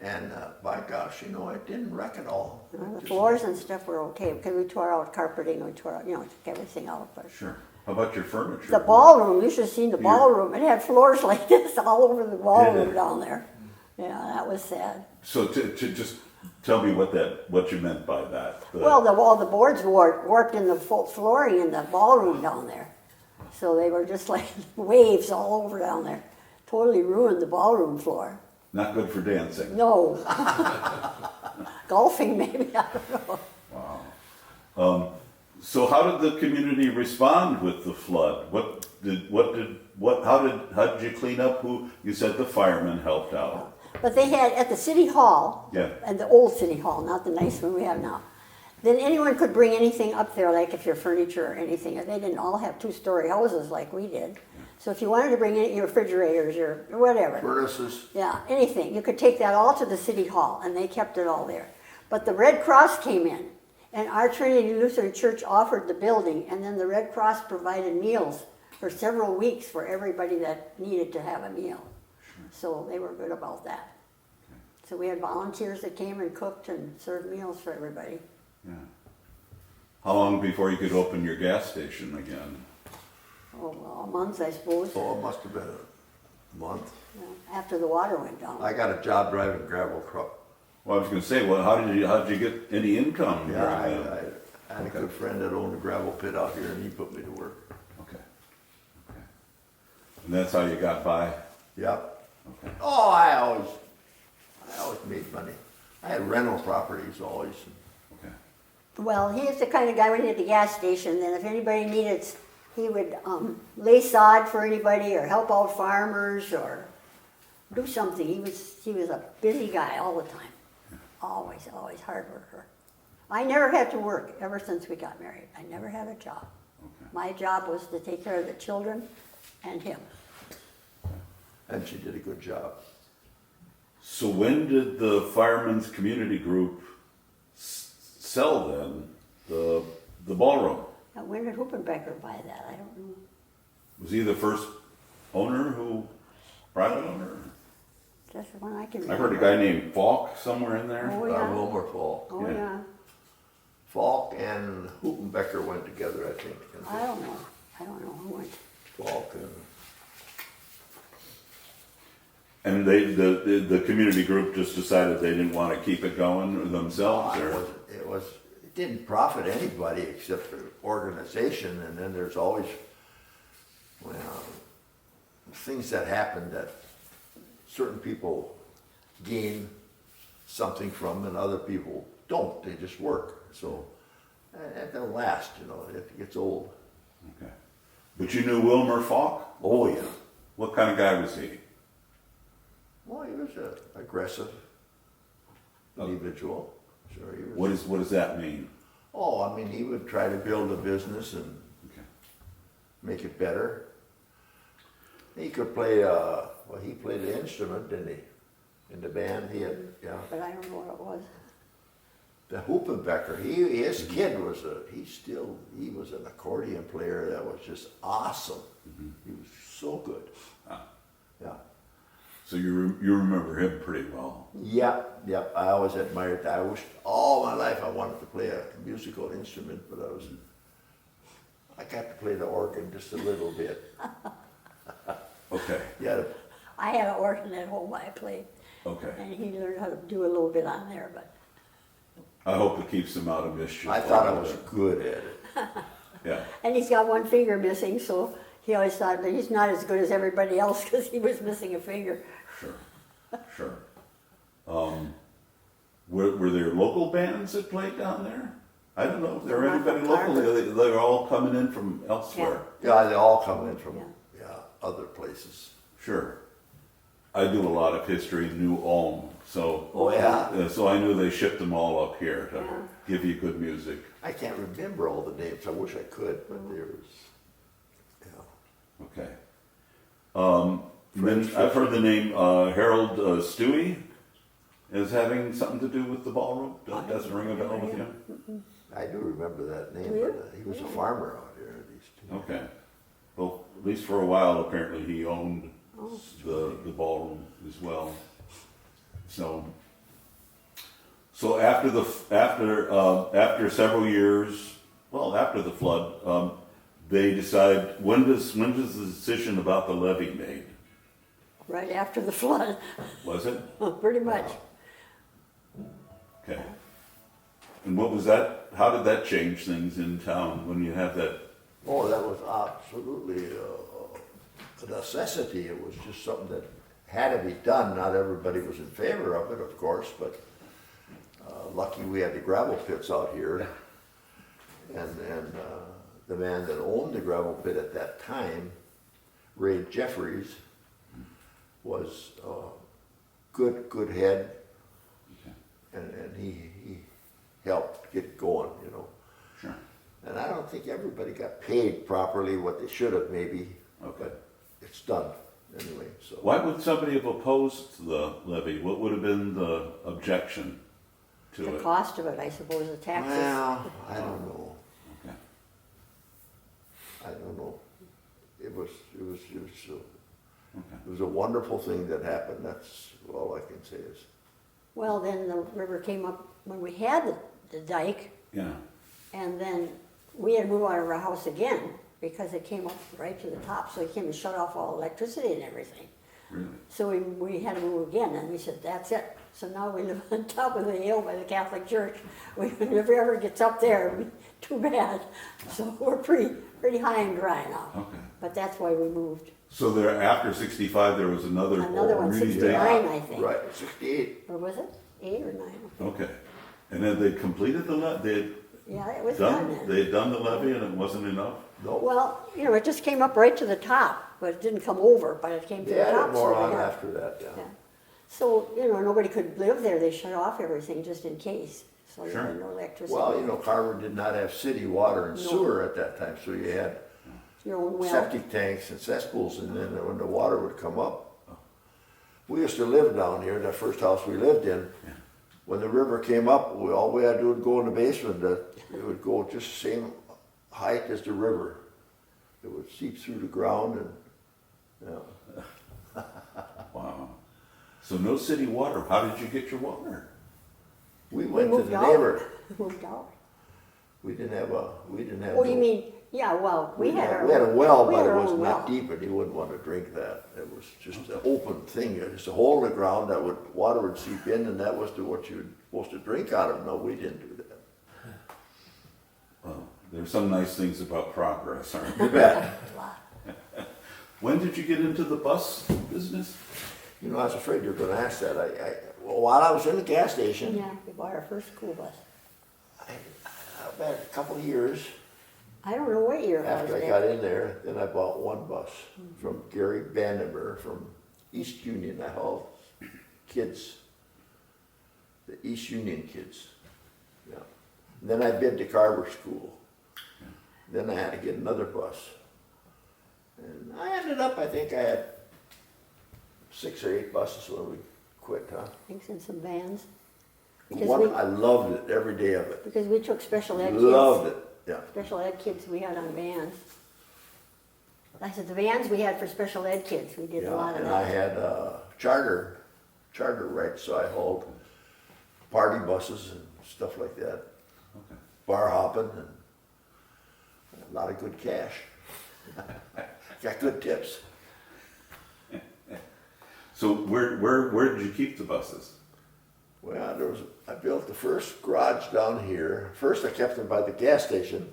and by gosh, it didn't wreck it all. The floors and stuff were okay because we tore out carpeting, we tore out, took everything out. But Sure. How about your furniture? the ballroom, you should have seen the ballroom. It had floors like this all over the ballroom down there. Yeah, that was sad. So to just tell me what you meant by that. Well, the boards warped in the flooring in the ballroom down there. So they were just like waves all over down there. Totally ruined the ballroom floor. Not good for dancing. No. Golfing maybe, I don't know. So how did the community respond with the flood? How did you clean up? You said the firemen helped out. But they had, at the city hall, Yeah. and the old city hall, not the nice one we have now, then anyone could bring anything up there, like if your furniture or anything. They didn't all have 2-story houses like we did. So if you wanted to bring in your refrigerators or whatever. Furnaces. Yeah, anything. You could take that all to the city hall, and they kept it all there. But the Red Cross came in, and our Trinity Lutheran Church offered the building, and then the Red Cross provided meals for several weeks for everybody that needed to have a meal. So they were good about that. So we had volunteers that came and cooked and served meals for everybody. Yeah. How long before you could open your gas station again? Oh, well, a month, I suppose, Oh, it must have been a month. after the water went down. I got a job driving a gravel truck. Well, I was going to say, how did you get any income? Yeah, during that? I had a good friend that owned a gravel pit out here, and he put me to work. Okay. And that's how you got by. Yep. Okay. Oh, I always made money. I had rental properties always. Okay. Well, he's the kind of guy when he had the gas station, then if anybody needed, he would lay sod for anybody or help out farmers or do something. He was a busy guy all the time. Always hard worker. I never had to work ever since we got married. I never had a job. Okay. My job was to take care of the children and him. And she did a good job. So when did the Firemen's Community Group sell then the ballroom? Now, when did Hoopenbecker buy that? I don't know. Was he the first owner private owner? That's the one I can I remember. heard a guy named Falk somewhere in there. Oh, yeah. Wilmer Falk. Oh, Yeah. yeah. Falk and Hoopenbecker went together, I think. I don't know. I don't know who went. Falk and And the community group just decided they didn't want to keep it going themselves, or? it was didn't profit anybody except the organization, and then there's always, well, things that happen that certain people gain something from and other people don't. They just work. So that don't last, you know, it gets old. Okay. But you knew Wilmer Falk? Oh, yeah. What kind of guy was he? Well, he was an aggressive individual. Sure, he was. What does that mean? Oh, I mean, he would try to build a business and Okay. make it better. He could play, well, he played an instrument, didn't he? In the band, he had, yeah. But I don't know what it was. The Hoopenbecker, his kid was he was an accordion player that was just awesome. He was so good. Ah. Yeah. So you remember him pretty well. Yep. I always admired that. I wished all my life I wanted to play a musical instrument, but I got to play the organ just a little bit. Okay. Yeah. I had an organ at home I played, Okay. and he learned how to do a little bit on there, but I hope it keeps him out of mischief. I thought I was good at it. Yeah. and he's got one finger missing, so he always thought that he's not as good as everybody else because he was missing a finger. Sure. Were there local bands that played down there? I don't know if there were Not anybody from local. Carver. They were all coming in from elsewhere. Yeah, they all come in from Yeah. other places. Sure. I do a lot of history in New Ulm, so Oh, yeah? so I knew they shipped them all up here to Yeah. give you good music. I can't remember all the names. I wish I could, but there was, yeah. Okay. Then I've heard the name Harold Stewie as having something to do with the ballroom. Doesn't ring a bell with you? I do remember that name, Do you? but he was a farmer out here. Okay. Well, at least for a while, apparently he owned the ballroom as well. So after several years, well, after the flood, they decide when does the decision about the levee made? Right after the flood, Was it? pretty much. Okay. And what was that? How did that change things in town when you have that? Oh, that was absolutely a necessity. It was just something that had to be done. Not everybody was in favor of it, of course, but lucky we had the gravel pits out here. And the man that owned the gravel pit at that time, Ray Jeffries, was good head, and he helped get going, you know. Sure. And I don't think everybody got paid properly what they should have, maybe. Okay. But it's done anyway. So Why would somebody have opposed the levee? What would have been the objection to The it? cost of it, I suppose, the taxes. well, I don't know. Okay. I don't know. It was Okay. it was a wonderful thing that happened. That's all I can say is. Well, then the river came up when we had the dike, Yeah. and then we had to move out of our house again because it came up right to the top, so it came and shut off all electricity and everything. Really? So we had to move again, and we said, that's it. So now we live on top of the hill by the Catholic Church. If it ever gets up there, it'd be too bad. So we're pretty high and dry now. Okay. But that's why we moved. So there, after 65, there was another One, really 69, big- I think. Right, 68. Or was it 8 or 9? Okay. And then they completed the levee. Yeah, it was done then. They had done the levee, and it wasn't enough. No. Well, it just came up right to the top, but it didn't come over, but it came to They the top. added more so we on got- after that, yeah. Yeah. So, nobody could live there. They shut off everything just in case. So there Sure. was no electricity. Well, Carver did not have city water and No. sewer at that time, so you had Your own well. septic tanks and cesspools, and then when the water would come up, we used to live down here, that first house we lived in. When the river came up, all we had to do was go in the basement. It would go just the same height as the river. It would seep through the ground, and Wow. So no city water. How did you get your water? we We went to moved the out. neighbor. Moved out. We didn't have. Oh, you mean, yeah, well, we had our. We had a well, we but had it our was own not well. deep, and you wouldn't want to drink that. It was just an open thing. It's a hole in the ground that water would seep in, and that was what you were supposed to drink out of. No, we didn't do that. There's some nice things about progress, aren't You there? bet. When did you get into the bus business? You know, I was afraid you were gonna ask that. Well, while I was in the gas station, Yeah, we bought our first school bus. about a couple of years I don't know what year it was. after I got in there, then I bought one bus from Gary Vandenberg from East Union. I hauled kids, the East Union kids. Yeah. Then I bid to Carver School. Then I had to get another bus. And I ended up, I think I had 6 or 8 buses when we quit, huh? Things in some vans. One, I loved it, every day of it. Because we took special ed kids. Loved it, yeah. Special ed kids we had on vans. I said the vans we had for special ed kids, we did a lot of And that. I had charter rights, so I hauled party buses and stuff like that. Okay. Bar hopping and a lot of good cash. Got good tips. So where did you keep the buses? Well, I built the first garage down here. First I kept them by the gas station.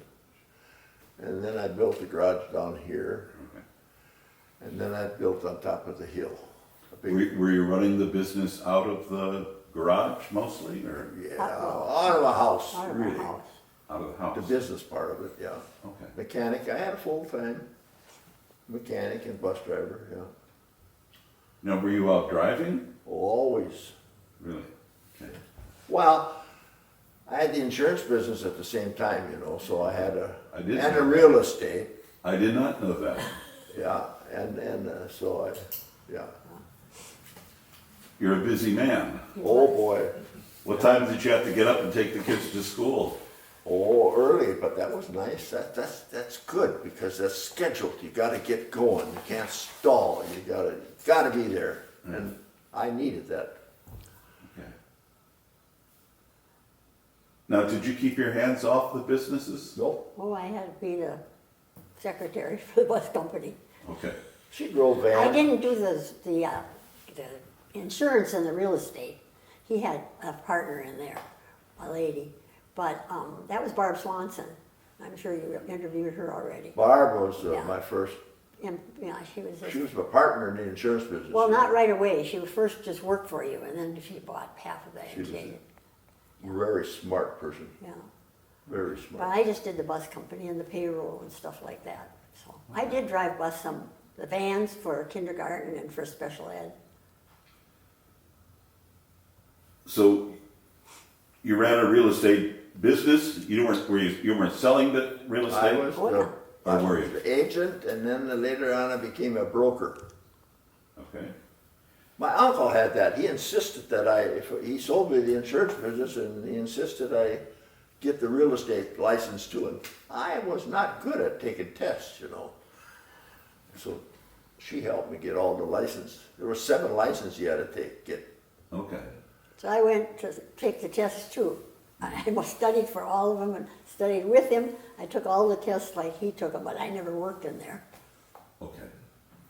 And then I built the garage down here. Okay. And then I built on top of the hill. A big, Were you running the business out of the garage mostly, or yeah, out of a house, Out of our really. house. out of the house? The business part of it, yeah. Okay. Mechanic, I had a full-time mechanic and bus driver, yeah. Now, were you out driving? Always. Really? Okay. Well, I had the insurance business at the same time, you know, so I had I did and know a real estate, I did not know that. yeah, and so yeah. You're a busy man. Oh, boy. What time did you have to get up and take the kids to school? Oh, early, but that was nice. That's good because that's scheduled. You got to get going. You can't stall. You gotta be there, and I needed that. Okay. Now, did you keep your hands off the businesses? Nope. Oh, I had to be the secretary for the bus company. Okay. She drove van. I didn't do the insurance and the real estate. He had a partner in there, a lady. But that was Barb Swanson. I'm sure you interviewed her already. Barb was Yeah. my first. And, yeah, she was She was my partner in the insurance business. well, not right away. She would first just work for you, and then she bought half of that She and was changed it. a very smart person. Yeah. Very But smart. I just did the bus company and the payroll and stuff like that. So I did drive the vans for kindergarten and for special ed. So you ran a real estate business. You weren't selling the real estate. I was Oh, the, yeah. Or I were was you? the agent, and then later on I became a broker. Okay. My uncle had that. He insisted that he sold me the insurance business, and he insisted I get the real estate license too. And I was not good at taking tests, you know. So she helped me get all the license. There were 7 licenses you had to get. Okay. So I went to take the tests too. I studied for all of them and studied with him. I took all the tests like he took them, but I never worked in there. Okay.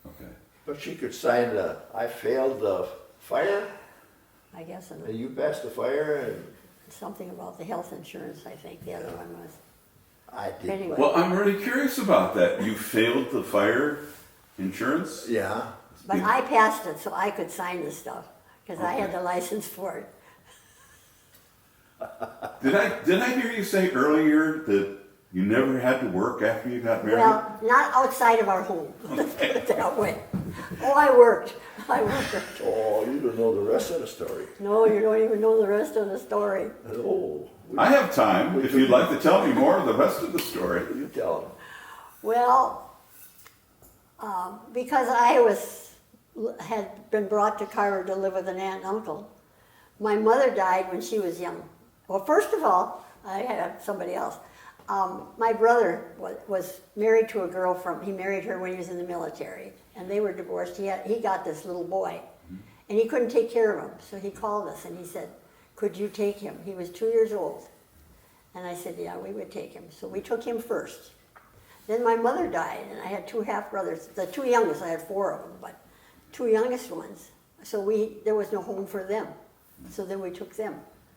Okay. But she could sign I failed the fire, I guess, and and you passed the fire, and something about the health insurance, I think the other one was. I did. Anyway. Well, I'm really curious about that. You failed the fire insurance? Yeah. But I passed it, so I could sign the stuff, because I had the license for it. Did I hear you say earlier that you never had to work after you got married? Well, not outside of our home, let's put it that way. Oh, I worked. Oh, you don't know the rest of the story. No, you don't even know the rest of the story. Oh, I have time if you'd like to tell me more of the rest of the story. you tell them. Well, because I had been brought to Carver to live with an aunt and uncle, my mother died when she was young. Well, first of all, I had somebody else. My brother was married to a girl he married her when he was in the military, and they were divorced. He got this little boy, and he couldn't take care of him, so he called us and he said, could you take him? He was 2 years old. And I said, yeah, we would take him. So we took him first. Then my mother died, and I had 2 half-brothers. The 2 youngest, I had 4 of them, but 2 youngest ones. So there was no home for them. So then we took them.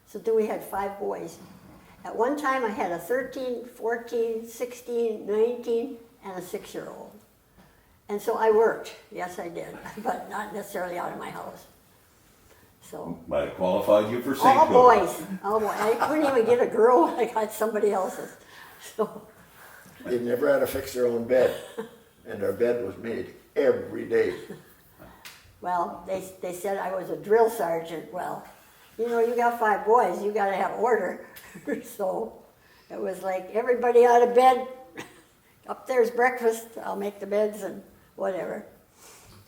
So then we had 5 boys. At one time, I had a 13, 14, 16, 19, and a 6-year-old. And so I worked, yes I did, but not necessarily out of my house. So, Might have qualified you for all sainthood. boys, all boys. I couldn't even get a girl, I got somebody else's. So, They never had to fix their own bed, and their bed was made every day. well, they said I was a drill sergeant. Well, you know, you got 5 boys, you gotta have order. So, it was like everybody out of bed, up there's breakfast, I'll make the beds and whatever.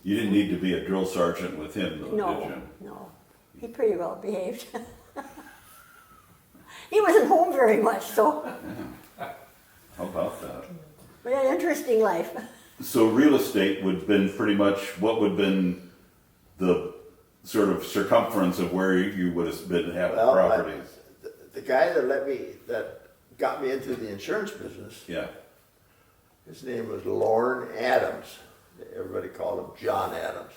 You didn't need to be a drill sergeant with him, though, did No, you? no, he pretty well behaved. He wasn't home very much, so How about that? we had an interesting life. So real estate would have been pretty much what would have been the sort of circumference of where you would have been having Well, properties. the guy that got me into the insurance business, Yeah. his name was Lorne Adams. Everybody called him John Adams.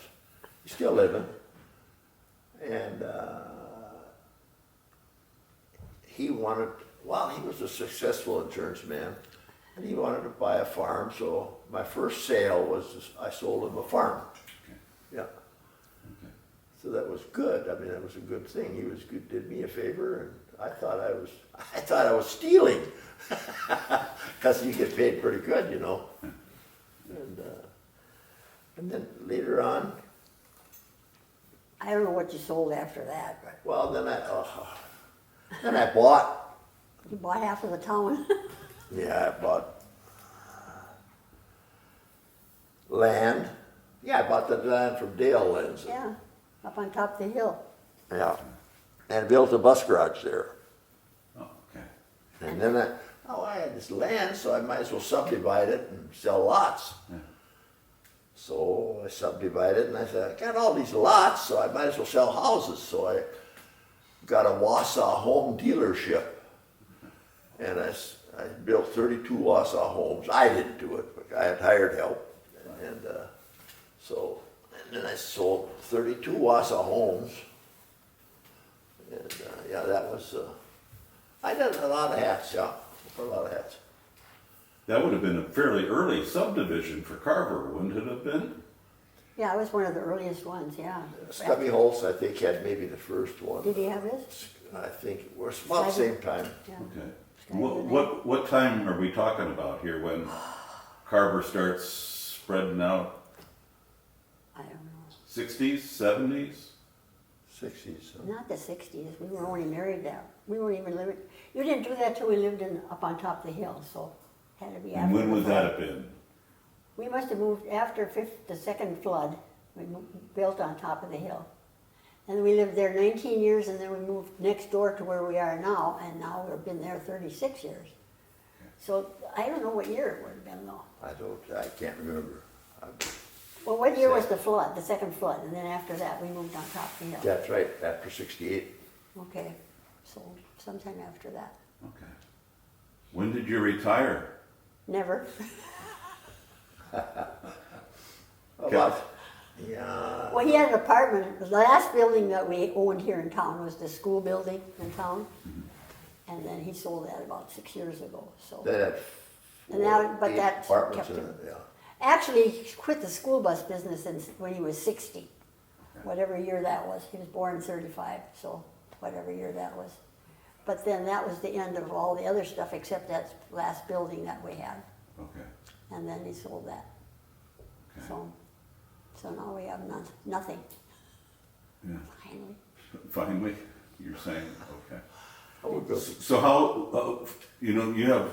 He's still living. And he was a successful insurance man, and he wanted to buy a farm, so my first sale was, I sold him a farm. Yeah. So that was good. I mean, that was a good thing. He was good, did me a favor, and I thought I was stealing, because you get paid pretty good, you know. And then later on, I don't know what you sold after that, but well, then I bought. you bought half of the town. Yeah, I bought land. Yeah, I bought the land from Dale Lenzen. Yeah, up on top of the hill. Yeah, and built a bus garage there. Oh, okay. And then I had this land, so I might as well subdivide it and sell lots. Yeah. So I subdivided, and I said, I got all these lots, so I might as well sell houses. So I got a Wausau home dealership, and I built 32 Wausau homes. I didn't do it, but I had hired help, and then I sold 32 Wausau homes, and yeah, that was. I did a lot of hats, yeah, a lot of hats. That would have been a fairly early subdivision for Carver, wouldn't it have been? Yeah, I was one of the earliest ones, yeah. Stubby Holtz, I think, had maybe the first one. Did he have his? I think it was about the same time. Yeah. Okay. Sky What time are we talking about here when Carver starts spreading out? I don't know. 60s, 70s? 60s. Not the 60s. We were only married that. We weren't even living. You didn't do that till we lived up on top of the hill, so had to be after. And when the would flood. that have been? We must have moved after the second flood. We built on top of the hill. And we lived there 19 years, and then we moved next door to where we are now, and now we've been there 36 years. So I don't know what year it would have been though. I can't remember. Well, what year was the flood, the second flood? And then after that, we moved on top of the hill. That's right, after 68. Okay, so sometime after that. Okay. When did you retire? Never. About, yeah, Well, he had an apartment. The last building that we owned here in town was the school building in town. And then he sold that about 6 years ago, so. that had And now, but 8 that apartments kept in him. it, yeah. Actually, he quit the school bus business when he was 60, whatever year that was. He was born in 35, so whatever year that was. But then that was the end of all the other stuff except that last building that we had. Okay. And then he sold that. Okay. So now we have nothing, Yeah. finally. Finally, you're saying, okay. Oh, we'll go. So how, you have,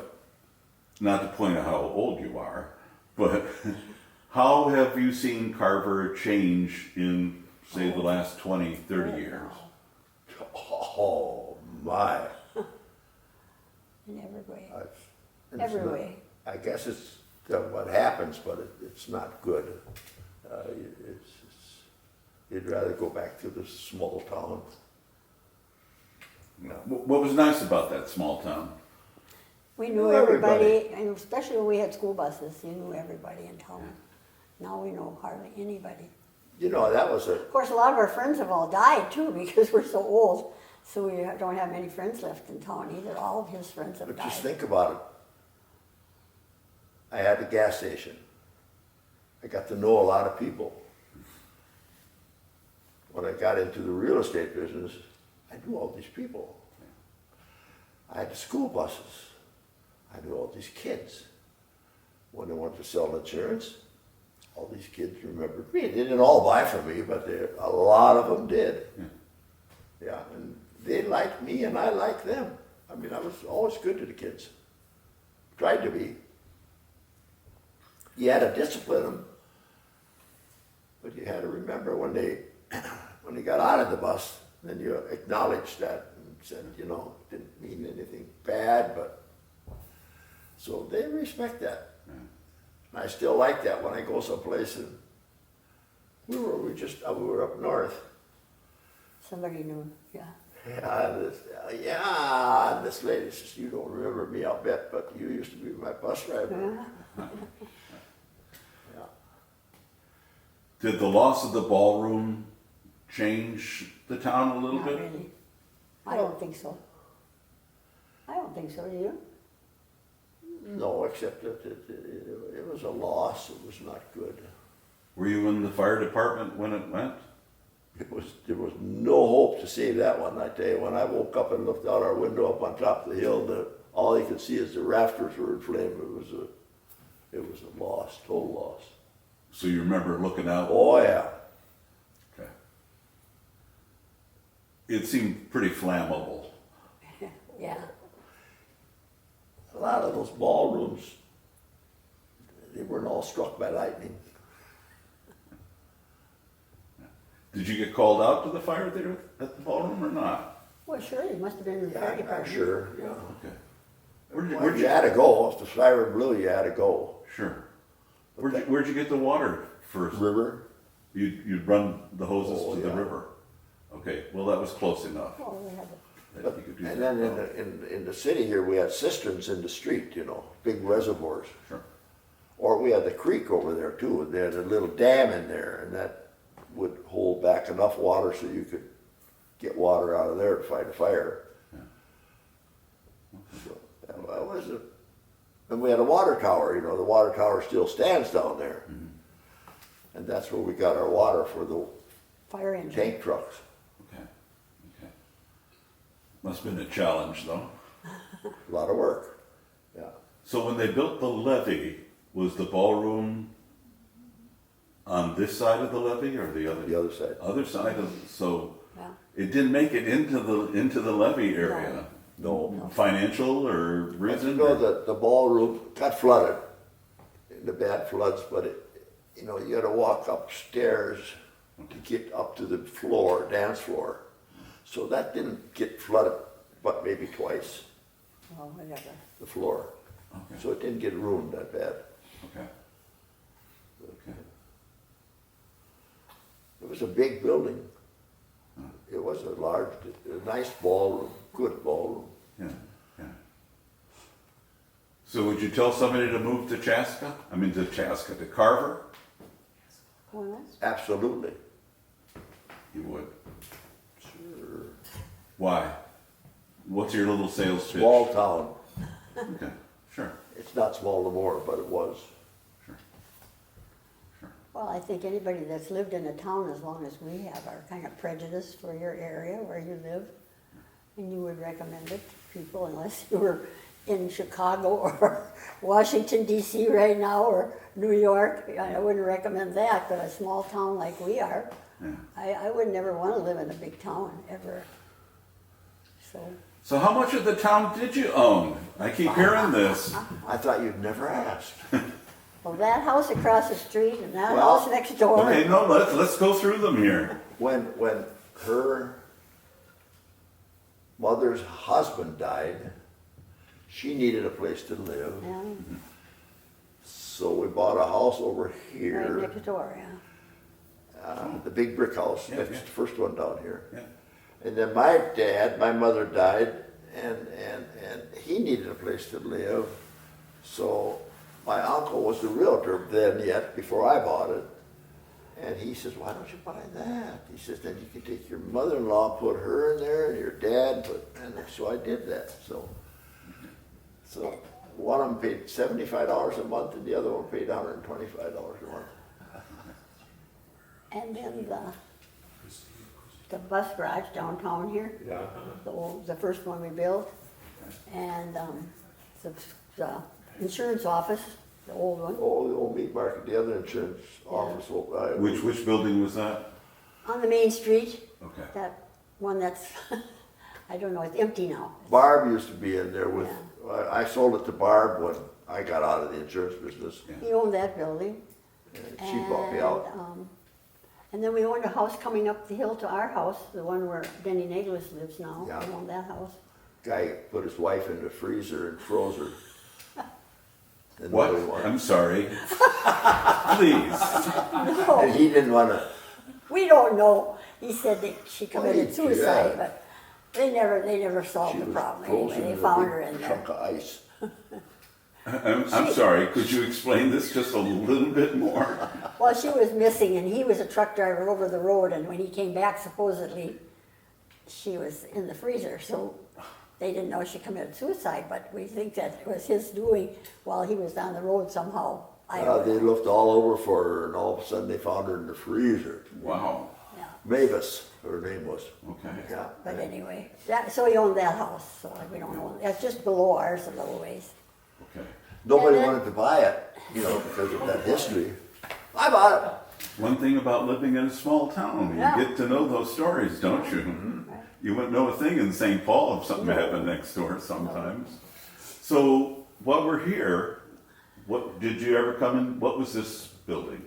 not to point out how old you are, but how have you seen Carver change in, say, the last 20, 30 years? Oh, my. In every way. It's Every not- way. I guess it's what happens, but it's not good. You'd rather go back to the small town. What was nice about that small town? We knew Knew everybody, everybody. and especially when we had school buses, you knew everybody in town. Now we know hardly anybody. You know, that was a, Of course, a lot of our friends have all died too because we're so old. So we don't have many friends left in town either. All of his friends have But died. just think about it. I had a gas station. I got to know a lot of people. When I got into the real estate business, I knew all these people. I had the school buses. I knew all these kids. When they wanted to sell insurance, all these kids remembered me. They didn't all buy from me, but a lot of them did. Yeah, and they liked me and I liked them. I mean, I was always good to the kids. Tried to be. You had to discipline them, but you had to remember when they got out of the bus, then you acknowledged that and said, didn't mean anything bad, but so they respect that. And I still like that when I go someplace and we were up north. Somebody knew, yeah. Yeah, this lady says, you don't remember me, I'll bet, but you used to be my bus driver. Yeah. Did the loss of the ballroom change the town a little Not bit? really. I don't think so. I don't think so, do you? No, except that it was a loss, it was not good. Were you in the fire department when it went? There was no hope to save that one, I tell you. When I woke up and looked out our window up on top of the hill, all you could see is the rafters were in flame. It was a loss, total loss. So you remember looking out? Oh yeah. Okay. It seemed pretty flammable. Yeah. A lot of those ballrooms, they weren't all struck by lightning. Did you get called out to the fire there at the ballroom or not? Well, sure, you must have been in the fire Yeah, department. sure. Yeah. Okay. Well, you had to go. If the siren blew, you had to go. Sure. Where'd you get the water first? River. You'd run the hoses Oh, to the yeah. river. Okay, well that was close enough. Oh, we had that you could do And that. then in the city here, we had cisterns in the street, big reservoirs. Sure. Or we had the creek over there too, and they had a little dam in there, and that would hold back enough water so you could get water out of there to fight a fire. So that was it. And we had a water tower, the water tower still stands down there. And that's where we got our water for the fire engine. tank trucks. Okay. Must have been a challenge though. A lot of work. Yeah. So when they built the levee, was the ballroom on this side of the levee or the other? The other side. Other side of, so Yeah. it didn't make it into the levee area. No. Financial or reason? The ballroom got flooded in the bad floods, but you had to walk upstairs to get up to the floor, dance floor. So that didn't get flooded, but maybe twice, Well, whatever. the floor. Okay. So it didn't get ruined that bad. Okay. Okay. It was a big building. It was a nice ballroom, good ballroom. Yeah. Yeah. So would you tell somebody to move to Chaska? To Carver? Oh, that's Absolutely. You would. Sure. Why? What's your little sales pitch? Small town. Okay. Sure. It's not small no more, but it was. Sure. Sure. Well, I think anybody that's lived in a town as long as we have are kind of prejudiced for your area where you live. And you would recommend it to people unless you were in Chicago or Washington, D.C. right now or New York. I wouldn't recommend that, but a small town like we are, Yeah. I would never want to live in a big town ever. So how much of the town did you own? I keep hearing this. I thought you'd never ask. Well, that house across the street and that Well, house next door. Okay, no, let's go through them here. When her mother's husband died, she needed a place to live. Yeah, So we bought a house over right here, next door, yeah. the big brick house. Yeah, That's yeah. the first one down here. Yeah. And then my mother died, and he needed a place to live. So my uncle was the realtor then yet, before I bought it. And he says, why don't you buy that? He says, then you can take your mother-in-law, put her in there, and your dad, and so I did that. So one of them paid $75 a month, and the other one paid $125 a month. And then the bus garage downtown here, Yeah. the first one we built, and the insurance office, the old one, Oh, the old meat market, the other insurance office. Which building was that? on the main street. Okay. That one that's, I don't know, it's empty now. Barb used to be in there with, I sold it to Barb when I got out of the insurance business. He owned that building. And she bought me out. And then we owned a house coming up the hill to our house, the one where Denny Naglis lives now. Yeah. We owned that house. Guy put his wife in the freezer and froze her. And What? nobody wanted- I'm sorry. Please. And he didn't want to. We don't know. He said that she committed yeah. suicide, but they never solved She the was problem frozen anyway. They in a found big her in there. chunk of ice. I'm sorry, could you explain this just a little bit more? Well, she was missing, and he was a truck driver over the road, and when he came back, supposedly, she was in the freezer, so they didn't know she committed suicide, but we think that it was his doing while he was down the road somehow. I don't They know. looked all over for her, and all of a sudden they found her in the freezer. Wow. Yeah. Mavis, her name was. Okay. Yeah. But anyway, so he owned that house, so we don't know. That's just below ours a little ways. Okay. Nobody And then- wanted to buy it, because of that history. I bought it. One thing about living in a small town, you Yeah. get to know those stories, don't you? You wouldn't know a thing in St. Paul if something No. happened next door sometimes. So while we're here, what did you ever come in? What was this building?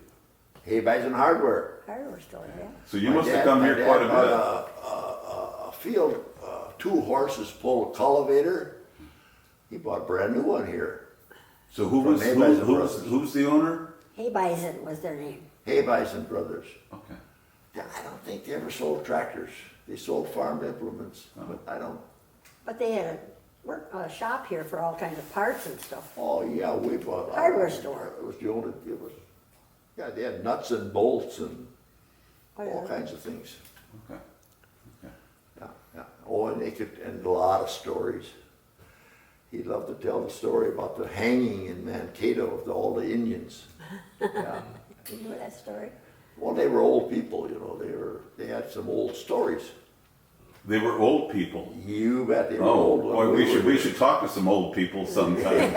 Hay Bison Hardware. Hardware store, yeah. So you My must have dad- come my here dad quite a bought bit. A field, 2 horses pull a cultivator. He bought a brand new one here. So who From was Hay Bison Brothers. who's the owner? Hay Bison was their name. Hay Bison Brothers. Okay. Yeah, I don't think they ever sold tractors. They sold farm implements, but I don't. But they had a shop here for all kinds of parts and stuff. Oh yeah, we bought. Hardware store. It was the only. It was. Yeah, they had nuts and bolts and Oh, yeah. all kinds of things. Okay. Okay. Yeah, yeah. Oh, and they could, and a lot of stories. He loved to tell the story about the hanging in Mankato of all the Indians. Yeah. You know that story? Well, they were old people, They had some old stories. They were old people. You bet they were Oh, old. when boy, we were should talk to some old people sometime.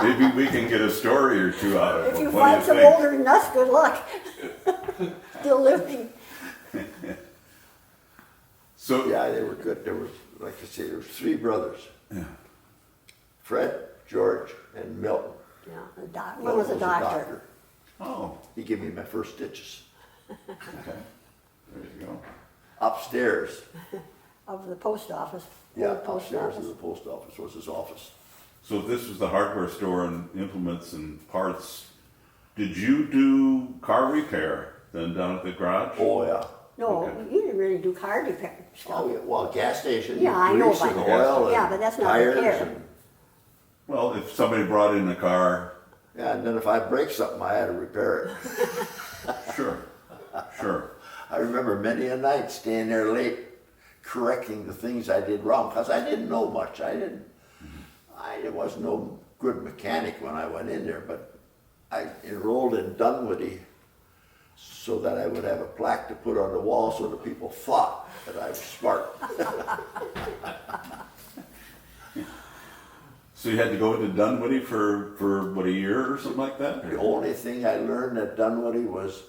Maybe we can get a story or two out of If them. you What do find you some think? older than us, good luck. Still living. So Yeah, they were good. There was, like I say, there was 3 brothers. yeah. Fred, George, and Milton. Yeah, one was a doctor. Oh, He gave me my first stitches. okay. There you go. Upstairs. Of the post office. Yeah, old post upstairs office. of the post office was his office. So if this was the hardware store and implements and parts, did you do car repair then down at the garage? Oh, yeah. No, Okay. you didn't really do car repair stuff. Oh, yeah. Well, gas station. Yeah, I know grease about and that. oil Yeah, and but that's not tires repair. and- Well, if somebody brought in a car, Yeah, and then if I break something, I had to repair it. sure, sure. I remember many a night staying there late, correcting the things I did wrong, because I didn't know much. I was no good mechanic when I went in there, but I enrolled in Dunwoody so that I would have a plaque to put on the wall so that people thought that I was smart. So you had to go into Dunwoody for what, a year or something like that? The only thing I learned at Dunwoody was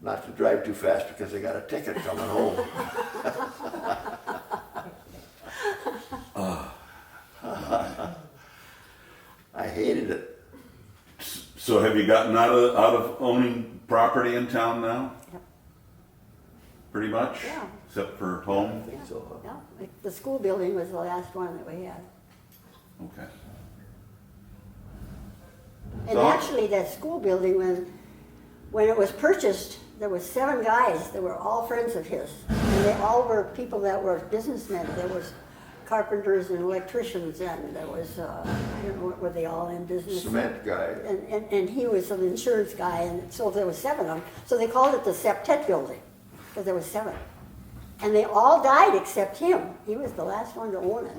not to drive too fast because I got a ticket coming home. I hated it. So have you gotten out of owning property in town now? Yep. Pretty much? Yeah. Except for home? Yeah, So, yeah. Like the school building was the last one that we had. Okay. And So- actually, that school building, when it was purchased, there was 7 guys that were all friends of his. And they all were people that were businessmen. There was carpenters and electricians, and there was, I don't know, were they all in business? Cement guy. And he was an insurance guy, and so there was 7 of them. So they called it the Septet Building, because there was 7. And they all died except him. He was the last one to own it.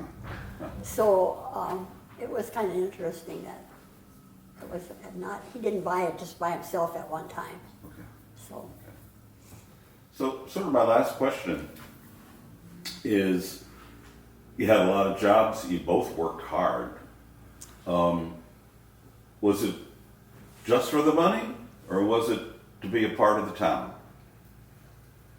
So it was kind of interesting that it was not, he didn't buy it just by himself at one time. Okay. So, So sort of my last question is, you had a lot of jobs, you both worked hard. Was it just for the money, or was it to be a part of the town?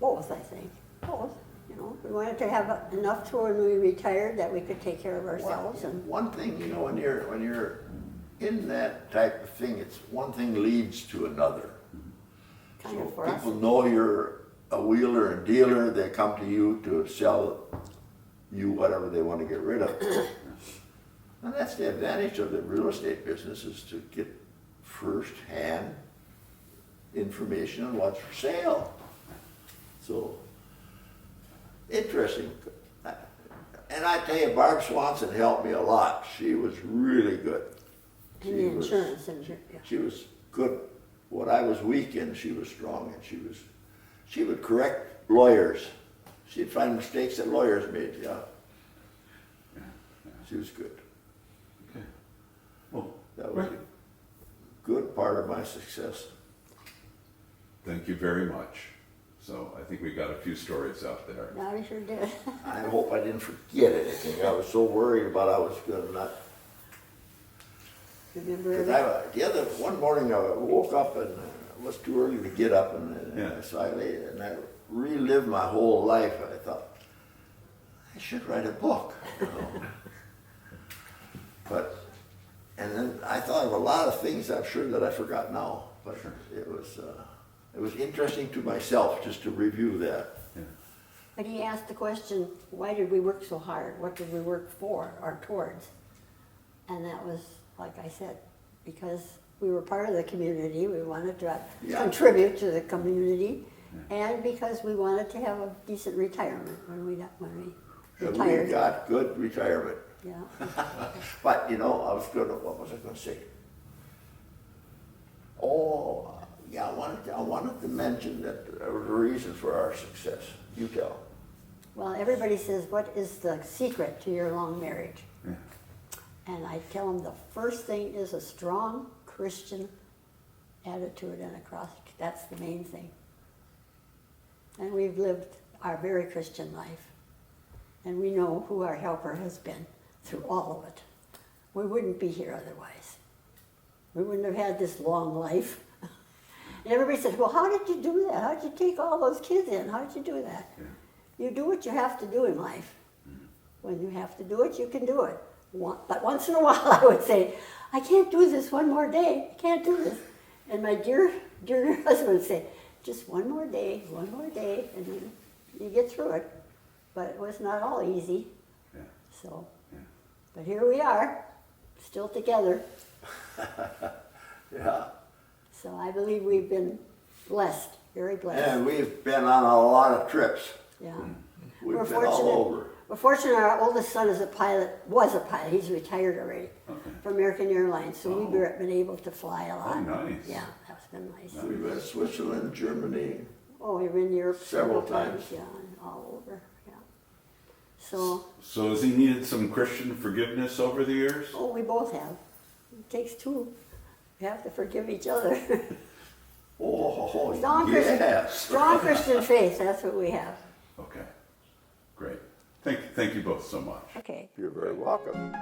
both, I think, both. You know, we wanted to have enough to when we retired that we could take care of ourselves and. One thing, you know, when you're in that type of thing, it's one thing leads to another. Kind So of for us. people know you're a wheeler and dealer, they come to you to sell you whatever they want to get rid of. And that's the advantage of the real estate business, is to get first-hand information on what's for sale. So, interesting. And I tell you, Barb Swanson helped me a lot. She was really good. And the insurance, yeah. She was good. What I was weak in, she was strong in. She would correct lawyers. She'd find mistakes that lawyers made, yeah. She was good. Okay. Well, That was a good part of my success. thank you very much. So I think we got a few stories out there. No, we sure did. I hope I didn't forget anything. I was so worried about I was gonna not. Remember 'Cause that? the other one morning I woke up and it was too early to get up, and Yeah. so I lay and I relived my whole life. I thought I should write a book, you know. And then I thought of a lot of things I'm sure that I forgot now. But it was interesting to myself just to review that. Yeah. But he asked the question, why did we work so hard? What did we work for or towards? And that was, like I said, because we were part of the community, we wanted to contribute to the community, and because we wanted to have a decent retirement when we And retired. we got good retirement. Yeah. But you know, what was I going to say? Oh, yeah, I wanted to mention that there was a reason for our success. You tell. Well, everybody says, what is the secret to your long marriage? Yeah. And I tell them the first thing is a strong Christian attitude and a cross. That's the main thing. And we've lived our very Christian life. And we know who our helper has been through all of it. We wouldn't be here otherwise. We wouldn't have had this long life. And everybody says, well, how did you do that? How did you take all those kids in? How did you do that? Yeah. You do what you have to do in life. When you have to do it, you can do it. But once in a while I would say, I can't do this one more day. I can't do this. And my dear husband would say, just one more day, and then you get through it. But it was not all easy. Yeah. So, Yeah. but here we are, still together. Yeah. So I believe we've been blessed, very blessed. And we've been on a lot of trips. Yeah. We've We're been all over. We're fortunate our oldest son is was a pilot, he's retired already from American Airlines, so we've been able to fly a lot. Oh, nice. Yeah, that's been nice. We've been to Switzerland, Germany. Oh, we were in Europe Several times. yeah, and all over, yeah. So, So has he needed some Christian forgiveness over the years? oh, we both have. It takes two. We have to forgive each other. Oh, Strong strong Christian faith, that's what we have. Okay. Great. Thank you both so much. Okay. You're very welcome.